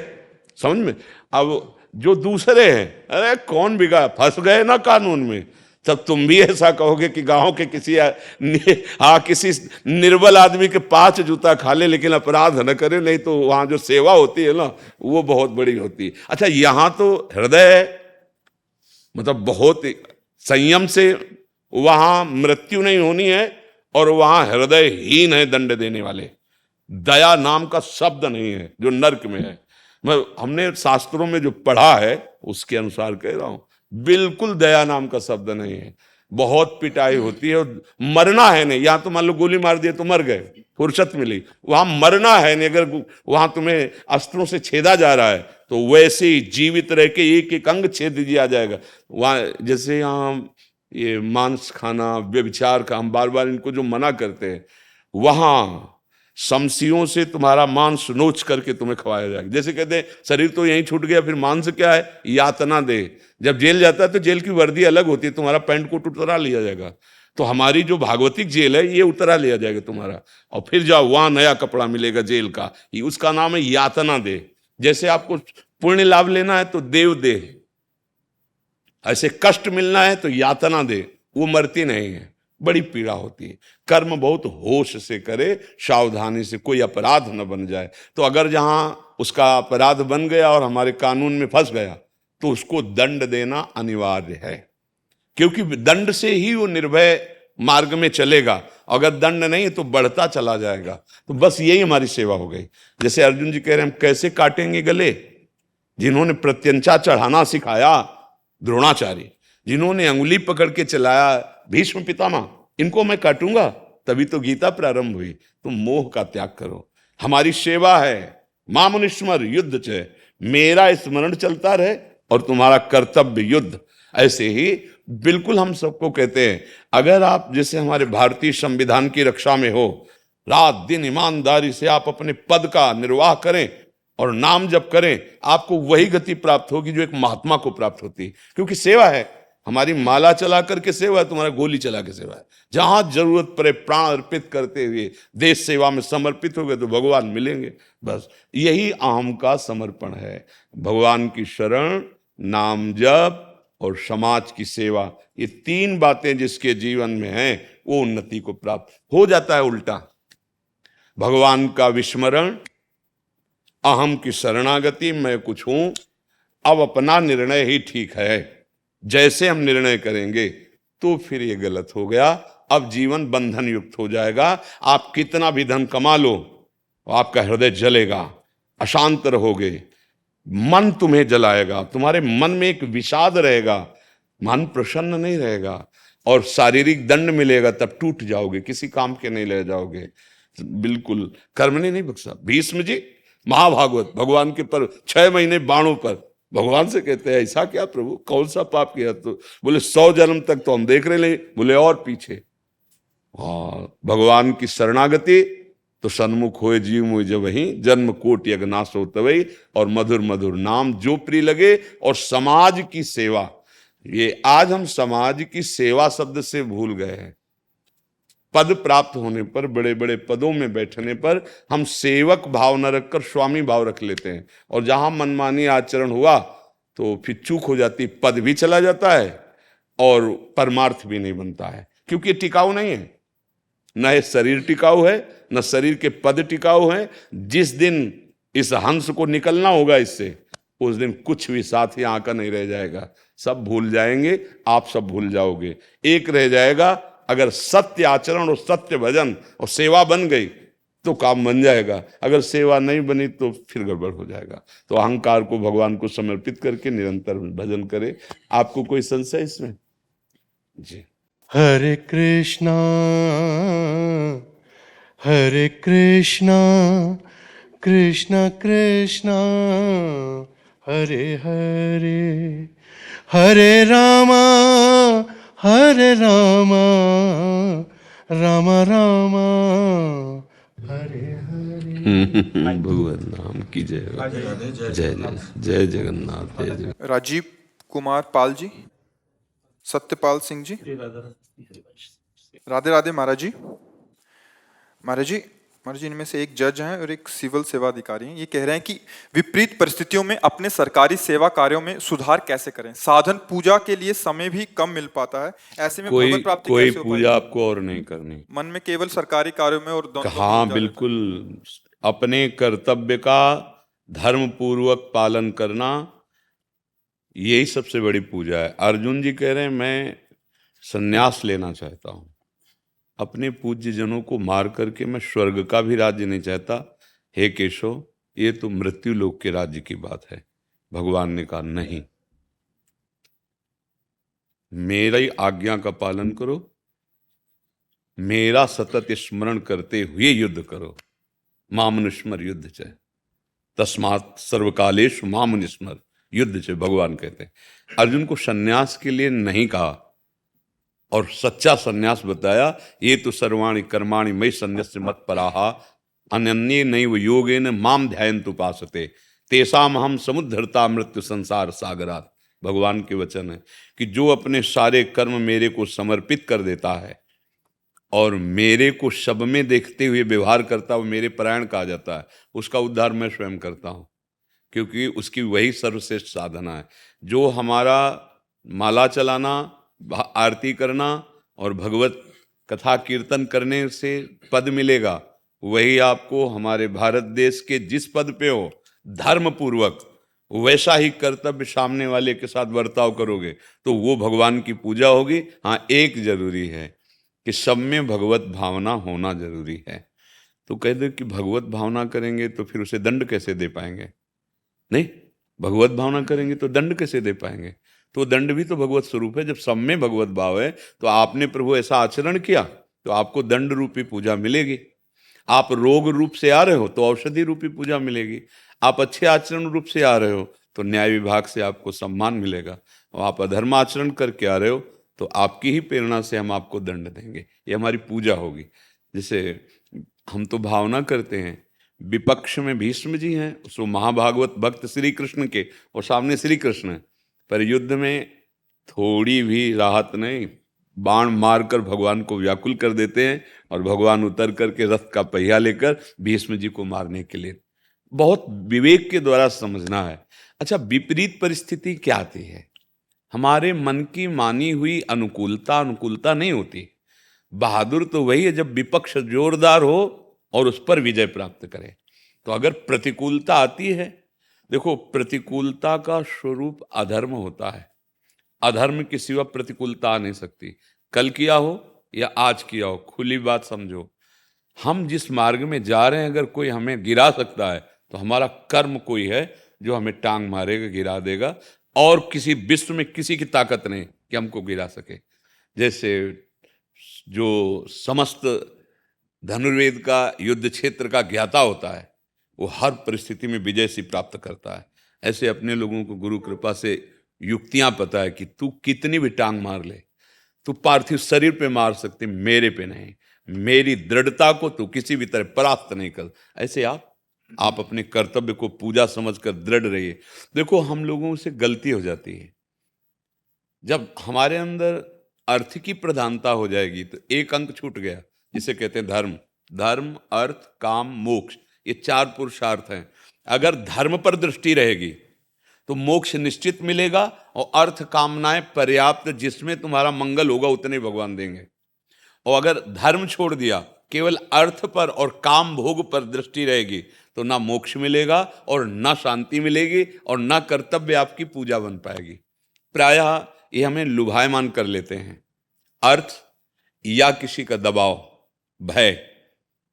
समझ में। अब जो दूसरे हैं, अरे कौन बिगा, फंस गए ना कानून में, तब तुम भी ऐसा कहोगे कि गांव के किसी निर्बल आदमी के 5 जूता खा ले लेकिन अपराध न करे, नहीं तो वहां जो सेवा होती है ना वो बहुत बड़ी होती है। अच्छा, यहां तो हृदय है, मतलब बहुत संयम से वहां मृत्यु नहीं होनी है, और वहां हृदयहीन है दंड देने वाले। दया नाम का शब्द नहीं है जो नर्क में है। हमने शास्त्रों में जो पढ़ा है उसके अनुसार कह रहा हूं, बिल्कुल दया नाम का शब्द नहीं है। बहुत पिटाई होती है, और मरना है नहीं। यहां तो मान लो गोली मार दिए तो मर गए, फुर्सत मिली, वहां मरना है नहीं। अगर वहां तुम्हें अस्त्रों से छेदा जा रहा है तो वैसे ही जीवित रह के एक एक अंग छेद दिया जाएगा। वहां जैसे यहाँ ये मांस खाना, व्यभिचार का, हम बार बार इनको जो मना करते हैं, वहां शमशियों से तुम्हारा मांस नोच करके तुम्हें खवाया जाएगा। जैसे कहते हैं शरीर तो यहीं छूट गया, फिर मांस क्या है, यातना दे। जब जेल जाता है तो जेल की वर्दी अलग होती है, तुम्हारा पैंट कोट उतरा लिया जाएगा। तो हमारी जो भागवतिक जेल है ये उतरा लिया जाएगा तुम्हारा, और फिर जाओ वहां नया कपड़ा मिलेगा जेल का, उसका नाम है यातना दे। जैसे आपको पुण्य लाभ लेना है तो देव दे, ऐसे कष्ट मिलना है तो यातना दे। वो मरती नहीं है, बड़ी पीड़ा होती है। कर्म बहुत होश से करे, सावधानी से, कोई अपराध न बन जाए। तो अगर जहां उसका अपराध बन गया और हमारे कानून में फंस गया तो उसको दंड देना अनिवार्य है, क्योंकि दंड से ही वो निर्भय मार्ग में चलेगा। अगर दंड नहीं तो बढ़ता चला जाएगा। तो बस यही हमारी सेवा हो गई। जैसे अर्जुन जी कह रहे हैं, हम कैसे काटेंगे गले? जिन्होंने प्रत्यंचा चढ़ाना सिखाया द्रोणाचार्य, जिन्होंने अंगुली पकड़ के चलाया भीष्म पितामह, इनको मैं काटूंगा? तभी तो गीता प्रारंभ हुई। तुम मोह का त्याग करो, हमारी सेवा है। मामुनिस्मर युद्ध च मेरा स्मरण चलता रहे और तुम्हारा कर्तव्य युद्ध। ऐसे ही बिल्कुल हम सबको कहते हैं, अगर आप जैसे हमारे भारतीय संविधान की रक्षा में हो, रात दिन ईमानदारी से आप अपने पद का निर्वाह करें और नाम जप करें, आपको वही गति प्राप्त होगी जो एक महात्मा को प्राप्त होती है। क्योंकि सेवा है, हमारी माला चला करके सेवा है, तुम्हारा गोली चला के सेवा है। जहां जरूरत पड़े प्राण अर्पित करते हुए देश सेवा में समर्पित हो गए तो भगवान मिलेंगे। बस यही अहम का समर्पण है। भगवान की शरण, नाम जप और समाज की सेवा, ये तीन बातें जिसके जीवन में हैं वो उन्नति को प्राप्त हो जाता है। उल्टा भगवान का विस्मरण, अहम की शरणागति, मैं कुछ हूं, अब अपना निर्णय ही ठीक है, जैसे हम निर्णय करेंगे तो फिर ये गलत हो गया। अब जीवन बंधन युक्त हो जाएगा। आप कितना भी धन कमा लो, आपका हृदय जलेगा, अशांत रहोगे, मन तुम्हें जलाएगा, तुम्हारे मन में एक विषाद रहेगा, मन प्रसन्न नहीं रहेगा और शारीरिक दंड मिलेगा, तब टूट जाओगे, किसी काम के नहीं ले जाओगे, बिल्कुल कर्म ने नहीं बख्शा। भीष्म जी महाभागवत भगवान के पर 6 महीने बाणों पर भगवान से कहते हैं, ऐसा क्या प्रभु, कौन सा पाप किया? तो बोले 100 जन्म तक तो हम देख रहे ले, बोले और पीछे। भगवान की शरणागति तो सन्मुख होए जीव मुझ वही, जन्म कोटि अगनाश हो तवई, और मधुर मधुर नाम जो प्रिय लगे। और समाज की सेवा, ये आज हम समाज की सेवा शब्द से भूल गए हैं। पद प्राप्त होने पर, बड़े बड़े पदों में बैठने पर हम सेवक भाव न रखकर स्वामी भाव रख लेते हैं, और जहां मनमानी आचरण हुआ तो फिर चूक हो जाती, पद भी चला जाता है और परमार्थ भी नहीं बनता है, क्योंकि ये टिकाऊ नहीं है। न ये शरीर टिकाऊ है, न शरीर के पद टिकाऊ है। जिस दिन इस हंस को निकलना होगा इससे, उस दिन कुछ भी साथ ही आंका नहीं रह जाएगा, सब भूल जाएंगे, आप सब भूल जाओगे। एक रह जाएगा, अगर सत्य आचरण और सत्य भजन और सेवा बन गई तो काम बन जाएगा, अगर सेवा नहीं बनी तो फिर गड़बड़ हो जाएगा। तो अहंकार को भगवान को समर्पित करके निरंतर भजन करें। आपको कोई संशय इसमें? जी। हरे कृष्णा कृष्णा कृष्णा हरे हरे, हरे रामा राम राम हरे हरे। भगवान नाम की जय। जय जय जय जगन्नाथ, जय जय। राजीव कुमार पाल जी, सत्यपाल सिंह जी, राधे राधे महाराज जी। महाराज जी, इनमें से एक जज हैं और एक सिविल सेवा अधिकारी हैं। ये कह रहे हैं कि विपरीत परिस्थितियों में अपने सरकारी सेवा कार्यों में सुधार कैसे करें? साधन पूजा के लिए समय भी कम मिल पाता है, ऐसे में भगवत प्राप्ति कोई कैसे हो पूजा पाएगी? आपको और नहीं करनी, मन में केवल सरकारी कार्यों में और दोनों हाँ बिल्कुल, अपने कर्तव्य का धर्म पूर्वक पालन करना, यही सबसे बड़ी पूजा है। अर्जुन जी कह रहे हैं मैं संन्यास लेना चाहता हूं, अपने पूज्य जनों को मार करके मैं स्वर्ग का भी राज्य नहीं चाहता। हे केशव, ये तो मृत्यु लोक के राज्य की बात है। भगवान ने कहा नहीं, मेरी आज्ञा का पालन करो, मेरा सतत स्मरण करते हुए युद्ध करो। मामनुस्मर युद्ध च, तस्मात् सर्वकालेषु मामनुस्मर युद्ध च, भगवान कहते हैं। अर्जुन को सन्यास के लिए नहीं कहा और सच्चा सन्यास बताया। ये तो सर्वाणि कर्माणि मयि सन्न्यस्य मत्पराः अनन्ये नैव योगेन माम ध्यायन्तु उपासते तेषाम् अहं समुद्धरता मृत्यु संसार सागरात्। भगवान के वचन है कि जो अपने सारे कर्म मेरे को समर्पित कर देता है और मेरे को सब में देखते हुए व्यवहार करता है, वो मेरे परायण कहा जाता है। उसका उद्धार मैं स्वयं करता हूँ, क्योंकि उसकी वही सर्वश्रेष्ठ साधना है। जो हमारा माला चलाना, आरती करना और भगवत कथा कीर्तन करने से पद मिलेगा, वही आपको हमारे भारत देश के जिस पद पे हो, धर्म पूर्वक वैसा ही कर्तव्य सामने वाले के साथ बर्ताव करोगे तो वो भगवान की पूजा होगी। हाँ, एक जरूरी है कि सब में भगवत भावना होना जरूरी है। तो कह दो कि भगवत भावना करेंगे तो फिर उसे दंड कैसे दे पाएंगे? नहीं, भगवत भावना करेंगे तो दंड कैसे दे पाएंगे? तो दंड भी तो भगवत स्वरूप है। जब सब में भगवत भाव है तो आपने प्रभु ऐसा आचरण किया तो आपको दंड रूपी पूजा मिलेगी। आप रोग रूप से आ रहे हो तो औषधि रूपी पूजा मिलेगी। आप अच्छे आचरण रूप से आ रहे हो तो न्याय विभाग से आपको सम्मान मिलेगा, और आप अधर्म आचरण करके आ रहे हो तो आपकी ही प्रेरणा से हम आपको दंड देंगे। ये हमारी पूजा होगी। जैसे हम तो भावना करते हैं, विपक्ष में भीष्म जी हैं, सो महाभागवत भक्त श्री कृष्ण के, और सामने श्री कृष्ण हैं, पर युद्ध में थोड़ी भी राहत नहीं, बाण मारकर भगवान को व्याकुल कर देते हैं, और भगवान उतर करके रथ का पहिया लेकर भीष्म जी को मारने के लिए। बहुत विवेक के द्वारा समझना है। अच्छा, विपरीत परिस्थिति क्या आती है? हमारे मन की मानी हुई अनुकूलता नहीं होती। बहादुर तो वही है जब विपक्ष जोरदार हो और उस पर विजय प्राप्त करे। तो अगर प्रतिकूलता आती है, देखो प्रतिकूलता का स्वरूप अधर्म होता है। अधर्म के सिवा प्रतिकूलता आ नहीं सकती। कल किया हो या आज किया हो, खुली बात समझो। हम जिस मार्ग में जा रहे हैं, अगर कोई हमें गिरा सकता है तो हमारा कर्म कोई है जो हमें टांग मारेगा, गिरा देगा, और किसी विश्व में किसी की ताकत नहीं कि हमको गिरा सके। जैसे जो समस्त धनुर्वेद का युद्ध क्षेत्र का ज्ञाता होता है, वो हर परिस्थिति में विजय से प्राप्त करता है। ऐसे अपने लोगों को गुरु कृपा से युक्तियां पता है कि तू कितनी भी टांग मार ले, तू पार्थिव शरीर पे मार सकती, मेरे पे नहीं। मेरी दृढ़ता को तू किसी भी तरह परास्त नहीं कर। ऐसे आप अपने कर्तव्य को पूजा समझकर दृढ़ रहिए। देखो, हम लोगों से गलती हो जाती है, जब हमारे अंदर अर्थ की प्रधानता हो जाएगी तो एक अंक छूट गया, जिसे कहते हैं धर्म, अर्थ, काम, मोक्ष। ये 4 पुरुषार्थ हैं। अगर धर्म पर दृष्टि रहेगी तो मोक्ष निश्चित मिलेगा, और अर्थ कामनाएं पर्याप्त, जिसमें तुम्हारा मंगल होगा उतने भगवान देंगे। और अगर धर्म छोड़ दिया, केवल अर्थ पर और काम भोग पर दृष्टि रहेगी, तो ना मोक्ष मिलेगा और ना शांति मिलेगी और ना कर्तव्य आपकी पूजा बन पाएगी। प्रायः ये हमें लुभायमान कर लेते हैं। अर्थ या किसी का दबाव, भय,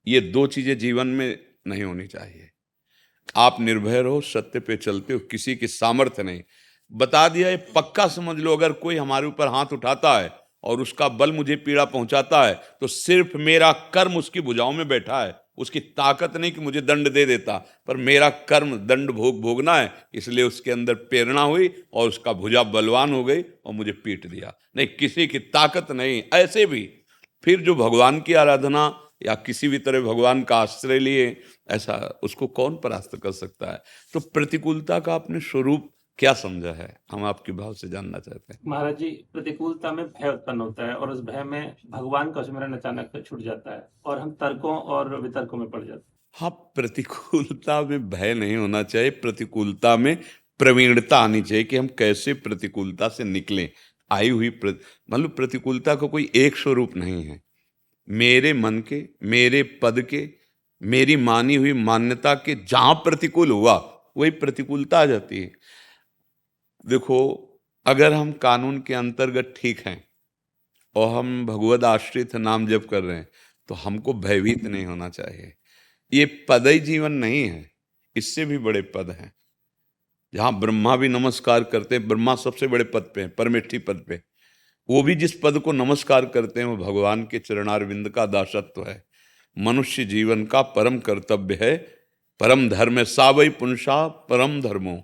ये 2 चीजें जीवन में नहीं होनी चाहिए। आप निर्भय रहो, सत्य पे चलते हो, किसी की सामर्थ्य नहीं। बता दिया, ये पक्का समझ लो, अगर कोई हमारे ऊपर हाथ उठाता है और उसका बल मुझे पीड़ा पहुंचाता है, तो सिर्फ मेरा कर्म उसकी भुजाओं में बैठा है। उसकी ताकत नहीं कि मुझे दंड दे देता, पर मेरा कर्म दंड भोगना है, इसलिए उसके अंदर प्रेरणा हुई और उसका भुजा बलवान हो गई और मुझे पीट दिया। नहीं, किसी की ताकत नहीं। ऐसे भी फिर जो भगवान की आराधना या किसी भी तरह भगवान का आश्रय लिए, ऐसा उसको कौन परास्त कर सकता है? तो प्रतिकूलता का आपने स्वरूप क्या समझा है, हम आपके भाव से जानना चाहते हैं। महाराज जी, प्रतिकूलता में भय उत्पन्न होता है, और उस भय में भगवान का स्मरण अचानक से छूट जाता है, और हम तर्कों और वितर्कों में पड़ जाते हैं। हाँ, प्रतिकूलता में भय नहीं होना चाहिए, प्रतिकूलता में प्रवीणता आनी चाहिए कि हम कैसे प्रतिकूलता से निकलें। आई हुई मतलब प्रतिकूलता का कोई एक स्वरूप नहीं है। मेरे मन के, मेरे पद के, मेरी मानी हुई मान्यता के जहां प्रतिकूल हुआ वही प्रतिकूलता आ जाती है। देखो, अगर हम कानून के अंतर्गत ठीक हैं और हम भगवद आश्रित नाम जप कर रहे हैं, तो हमको भयभीत नहीं होना चाहिए। ये पद ही जीवन नहीं है, इससे भी बड़े पद हैं। जहां ब्रह्मा भी नमस्कार करते हैं, ब्रह्मा सबसे बड़े पद पे हैं, परमेष्ठी पद पे, वो भी जिस पद को नमस्कार करते हैं वो भगवान के चरणारविंद का दासत्व है। मनुष्य जीवन का परम कर्तव्य है, परम धर्म सावै पुंसा परम धर्मो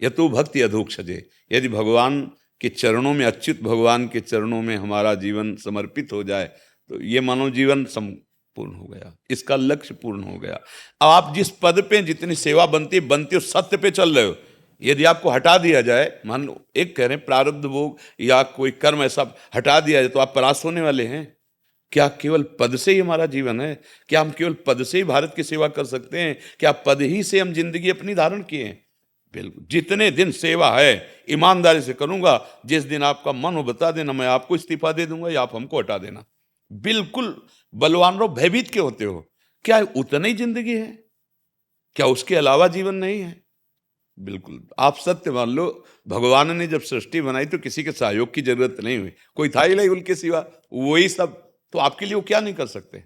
यतु भक्ति अधोक्षजे। यदि भगवान के चरणों में, अच्युत भगवान के चरणों में हमारा जीवन समर्पित हो जाए, तो ये मानव जीवन संपूर्ण हो गया, इसका लक्ष्य पूर्ण हो गया। अब आप जिस पद पे जितनी सेवा बनती हो, सत्य पे चल रहे हो, यदि आपको हटा दिया जाए, मान लो एक कह रहे हैं प्रारब्ध भोग या कोई कर्म ऐसा हटा दिया जाए, तो आप परास्त होने वाले हैं। क्या केवल पद से ही हमारा जीवन है? क्या हम केवल पद से ही भारत की सेवा कर सकते हैं? क्या पद ही से हम जिंदगी अपनी धारण किए हैं? बिल्कुल। जितने दिन सेवा है ईमानदारी से करूंगा, जिस दिन आपका मन हो बता देना, मैं आपको इस्तीफा दे दूंगा या आप हमको हटा देना। बिल्कुल बलवान रहो, भयभीत क्यों होते हो? क्या उतनी जिंदगी है? क्या उसके अलावा जीवन नहीं है? बिल्कुल। आप सत्य मान लो, भगवान ने जब सृष्टि बनाई तो किसी के सहयोग की जरूरत नहीं हुई, कोई था ही नहीं उनके सिवा, वही सब। तो आपके लिए वो क्या नहीं कर सकते?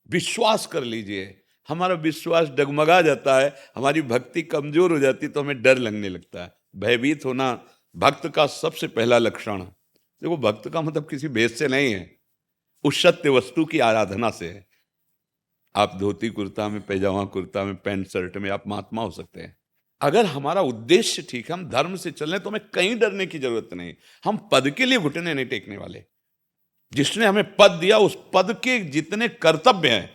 विश्वास कर लीजिए। हमारा विश्वास डगमगा जाता है, हमारी भक्ति कमजोर हो जाती है, तो हमें डर लगने लगता है। भयभीत होना भक्त का सबसे पहला लक्षण है। देखो, भक्त का मतलब किसी भेद से नहीं है, उस सत्य वस्तु की आराधना से है। आप धोती कुर्ता में, पैजामा कुर्ता में, पैंट शर्ट में आप महात्मा हो सकते हैं। अगर हमारा उद्देश्य ठीक है, हम धर्म से चलें, तो हमें कहीं डरने की जरूरत नहीं। हम पद के लिए घुटने नहीं टेकने वाले। जिसने हमें पद दिया, उस पद के जितने कर्तव्य हैं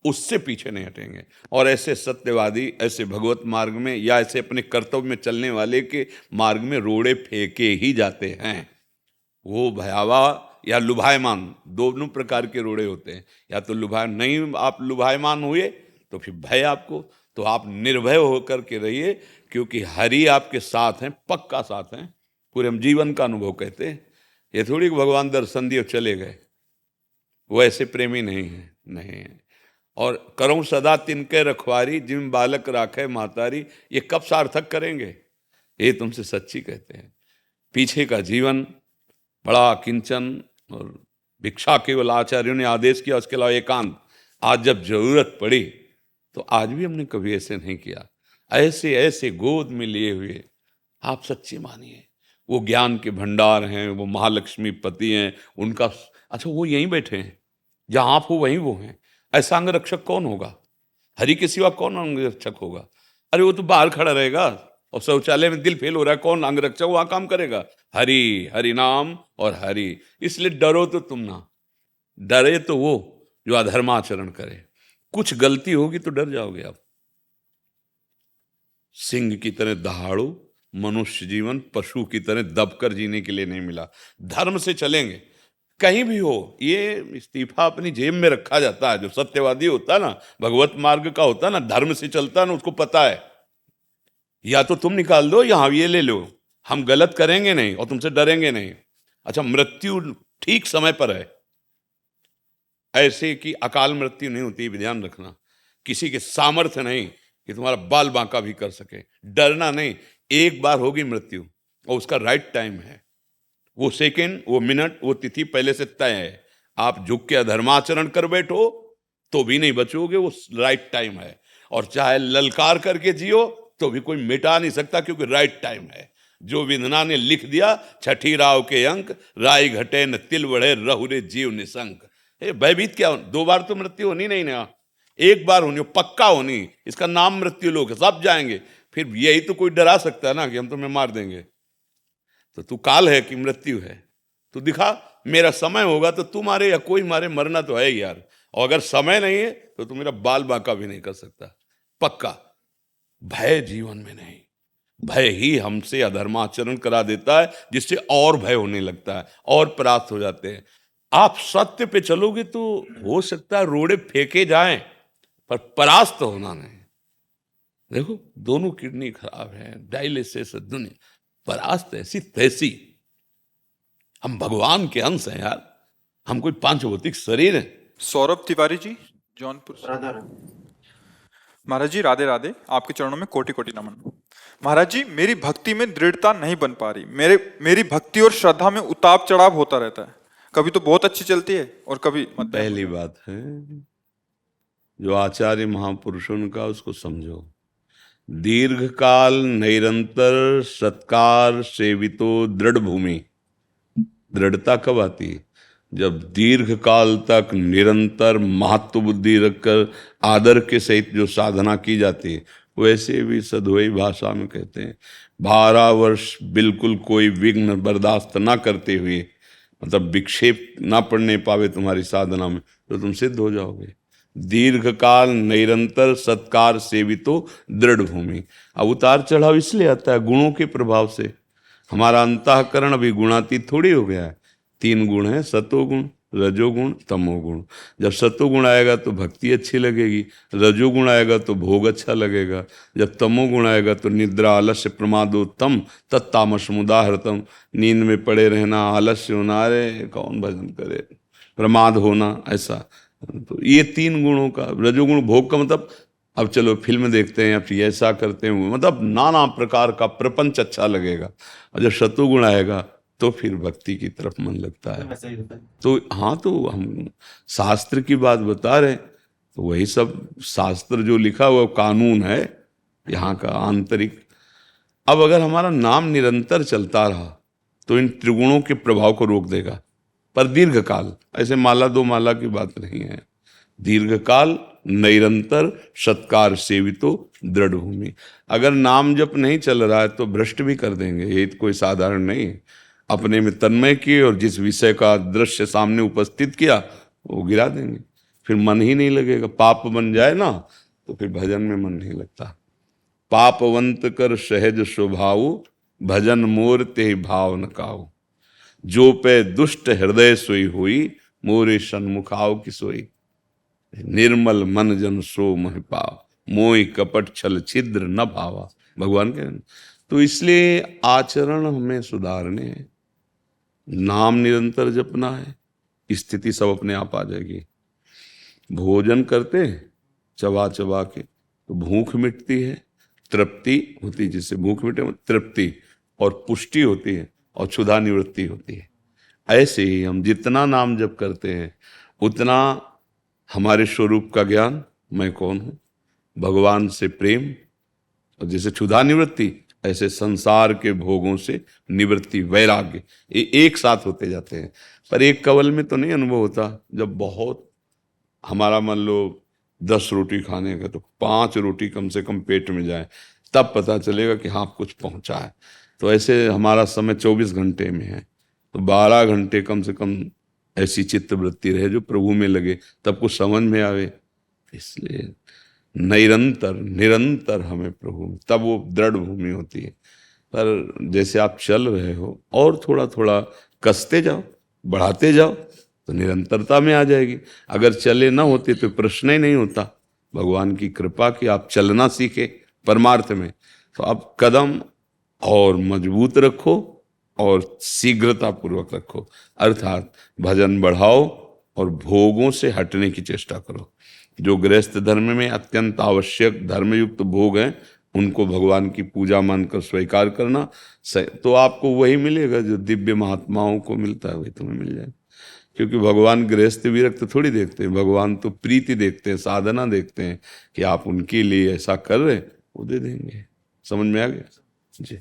उससे पीछे नहीं हटेंगे। और ऐसे सत्यवादी, ऐसे भगवत मार्ग में या ऐसे अपने कर्तव्य में चलने वाले के मार्ग में रोड़े फेंके ही जाते हैं। वो भयावह या लुभायमान, दोनों प्रकार के रोड़े होते हैं। या तो नहीं आप लुभायमान हुए तो फिर भय आपको, तो आप निर्भय होकर के रहिए, क्योंकि हरि आपके साथ हैं, पक्का साथ हैं। पूरे हम जीवन का अनुभव कहते हैं। ये थोड़ी भगवान दर्शन दिए चले गए, वो ऐसे प्रेमी नहीं है, नहीं है। और करूं सदा तिनके रखवारी, जिम बालक राखे महतारी, ये कब सार्थक करेंगे? ये तुमसे सच्ची कहते हैं। पीछे का जीवन बड़ा किंचन और भिक्षा केवल आचार्यों ने आदेश किया, उसके अलावा एकांत। आज जब जरूरत पड़ी तो आज भी हमने कभी ऐसे नहीं किया। ऐसे ऐसे गोद में लिए हुए आप सच्ची मानिए, वो ज्ञान के भंडार हैं, वो महालक्ष्मी पति हैं, उनका अच्छा वो यहीं बैठे हैं, जहां आप हो वहीं वो हैं। ऐसा अंगरक्षक कौन होगा? हरि के सिवा कौन अंगरक्षक होगा? अरे वो तो बाहर खड़ा रहेगा, और शौचालय में दिल फेल हो रहा है, कौन अंगरक्षक वहां काम करेगा? हरि, हरि नाम और हरि। इसलिए डरो तो तुम ना, डरे तो वो जो अधर्माचरण करे। कुछ गलती होगी तो डर जाओगे आप। सिंह की तरह दहाड़ो, मनुष्य जीवन पशु की तरह दबकर जीने के लिए नहीं मिला। धर्म से चलेंगे कहीं भी हो। ये इस्तीफा अपनी जेब में रखा जाता है। जो सत्यवादी होता है ना, भगवत मार्ग का होता है ना, धर्म से चलता है ना, उसको पता है या तो तुम निकाल दो या ये ले लो, हम गलत करेंगे नहीं और तुमसे डरेंगे नहीं। अच्छा, मृत्यु ठीक समय पर है, ऐसे कि अकाल मृत्यु नहीं होती, ध्यान रखना। किसी के सामर्थ्य नहीं कि तुम्हारा बाल बांका भी कर सके। डरना नहीं, एक बार होगी मृत्यु और उसका राइट टाइम है। वो सेकेंड, वो मिनट, वो तिथि पहले से तय है। आप झुक के अधर्माचरण कर बैठो तो भी नहीं बचोगे, वो राइट टाइम है। और चाहे ललकार करके जियो तो भी कोई मिटा नहीं सकता, क्योंकि राइट टाइम है। जो विधना ने लिख दिया, छठी राव के अंक, राय घटे न तिल बढ़े, रहुरे जीव निशंक। भयभीत क्या, 2 बार तो मृत्यु होनी नहीं ना, 1 बार होनी, पक्का होनी। इसका नाम मृत्यु लोक है, सब जाएंगे। फिर यही तो कोई डरा सकता है ना कि हम तुम्हें मार देंगे। तो तू काल है कि मृत्यु है? तो दिखा, मेरा समय होगा तो तू मारे या कोई मारे, मरना तो है यार। और अगर समय नहीं है तो तू मेरा बाल बांका भी नहीं कर सकता, पक्का। भय जीवन में नहीं, भय ही हमसे अधर्माचरण करा देता है, जिससे और भय होने लगता है और परास्त हो जाते हैं। आप सत्य पे चलोगे तो हो सकता है रोड़े फेंके जाएं, पर परास्त होना नहीं। देखो, दोनों किडनी खराब है, डायलिसिस दुनिया, परास्त ऐसी तैसी। हम भगवान के अंश हैं यार, हम कोई पांचभौतिक शरीर हैं। सौरभ तिवारी जी, जौनपुर से। महाराज जी राधे राधे, आपके चरणों में कोटि कोटि नमन। महाराज जी, मेरी भक्ति में दृढ़ता नहीं बन पा रही। मेरी भक्ति और श्रद्धा में उतार चढ़ाव होता रहता है। कभी तो बहुत अच्छी चलती है और कभी पहली बात है, जो आचार्य महापुरुषों का उसको समझो। दीर्घ काल निरंतर सत्कार सेवितो दृढ़ भूमि। दृढ़ता कब आती है? जब दीर्घ काल तक निरंतर महत्व बुद्धि रखकर आदर के सहित जो साधना की जाती है। वैसे भी सदोई भाषा में कहते हैं, 12 वर्ष बिल्कुल कोई विघ्न बर्दाश्त ना करते हुए, मतलब विक्षेप ना पड़ने पावे तुम्हारी साधना में, तो तुम सिद्ध हो जाओगे। दीर्घ काल निरंतर सत्कार सेवितो दृढ़ भूमि। अब उतार चढ़ाव इसलिए आता है गुणों के प्रभाव से। हमारा अंतःकरण अभी गुणातीत थोड़ी हो गया है। 3 गुण है, सतोगुण, रजोगुण, तमोगुण। जब सतोगुण आएगा तो भक्ति अच्छी लगेगी, रजोगुण आएगा तो भोग अच्छा लगेगा, जब तमोगुण आएगा तो निद्रा आलस्य प्रमादोत्तम तत्तामसमुदाहृतम। नींद में पड़े रहना, आलस्य होना, अरे कौन भजन करे, प्रमाद होना, ऐसा। तो ये 3 गुणों का, रजोगुण भोग का मतलब अब चलो फिल्म देखते हैं, अब ऐसा करते हैं, मतलब नाना प्रकार का प्रपंच अच्छा लगेगा। और जब सतोगुण आएगा तो फिर भक्ति की तरफ मन लगता है। तो हाँ, तो हम शास्त्र की बात बता रहे हैं, तो वही सब शास्त्र जो लिखा हुआ कानून है यहाँ का आंतरिक। अब अगर हमारा नाम निरंतर चलता रहा तो इन त्रिगुणों के प्रभाव को रोक देगा, पर दीर्घ काल, ऐसे माला 2 माला की बात नहीं है। दीर्घ काल निरंतर सत्कार सेवितो दृढ़ भूमि। अगर नाम जप नहीं चल रहा है तो भ्रष्ट भी कर देंगे, ये तो कोई साधारण नहीं है। अपने में तन्मय किए और जिस विषय का दृश्य सामने उपस्थित किया वो गिरा देंगे, फिर मन ही नहीं लगेगा। पाप बन जाए ना तो फिर भजन में मन नहीं लगता। पापवंत कर सहज स्वभाव, भजन मोर ते भाव न काऊ। जो पे दुष्ट हृदय सोई हुई, मोरे सन्मुख आओ की सोई। निर्मल मन जन सो मह पाव, मोहि कपट छल छिद्र न भावा। भगवान कह रहे हैं। तो इसलिए आचरण हमें सुधारने हैं, नाम निरंतर जपना है, स्थिति सब अपने आप आ जाएगी। भोजन करते हैं चबा चबा के तो भूख मिटती है, तृप्ति होती है, जिससे भूख मिटे तृप्ति और पुष्टि होती है और क्षुधा निवृत्ति होती है। ऐसे ही हम जितना नाम जप करते हैं उतना हमारे स्वरूप का ज्ञान, मैं कौन हूँ, भगवान से प्रेम, और जैसे क्षुधा निवृत्ति ऐसे संसार के भोगों से निवृत्ति, वैराग्य, ये एक साथ होते जाते हैं। पर एक कवल में तो नहीं अनुभव होता। जब बहुत हमारा मान लो 10 रोटी खाने का तो 5 रोटी कम से कम पेट में जाए तब पता चलेगा कि हाँ कुछ पहुंचा है। तो ऐसे हमारा समय 24 घंटे में है तो 12 घंटे कम से कम ऐसी चित्त वृत्ति रहे जो प्रभु में लगे, तब कुछ समझ में आवे। इसलिए निरंतर निरंतर हमें प्रभु में, तब वो दृढ़ भूमि होती है। पर जैसे आप चल रहे हो और थोड़ा थोड़ा कसते जाओ, बढ़ाते जाओ तो निरंतरता में आ जाएगी। अगर चले ना होते तो प्रश्न ही नहीं होता। भगवान की कृपा कि आप चलना सीखे परमार्थ में, तो आप कदम और मजबूत रखो और शीघ्रता पूर्वक रखो, अर्थात भजन बढ़ाओ और भोगों से हटने की चेष्टा करो। जो गृहस्थ धर्म में अत्यंत आवश्यक धर्मयुक्त भोग हैं उनको भगवान की पूजा मानकर स्वीकार करना, तो आपको वही मिलेगा जो दिव्य महात्माओं को मिलता है, वही तुम्हें मिल जाएगा। क्योंकि भगवान गृहस्थ विरक्त थोड़ी देखते हैं, भगवान तो प्रीति देखते हैं, साधना देखते हैं कि आप उनके लिए ऐसा कर रहे, वो दे देंगे। समझ में आ गया जी।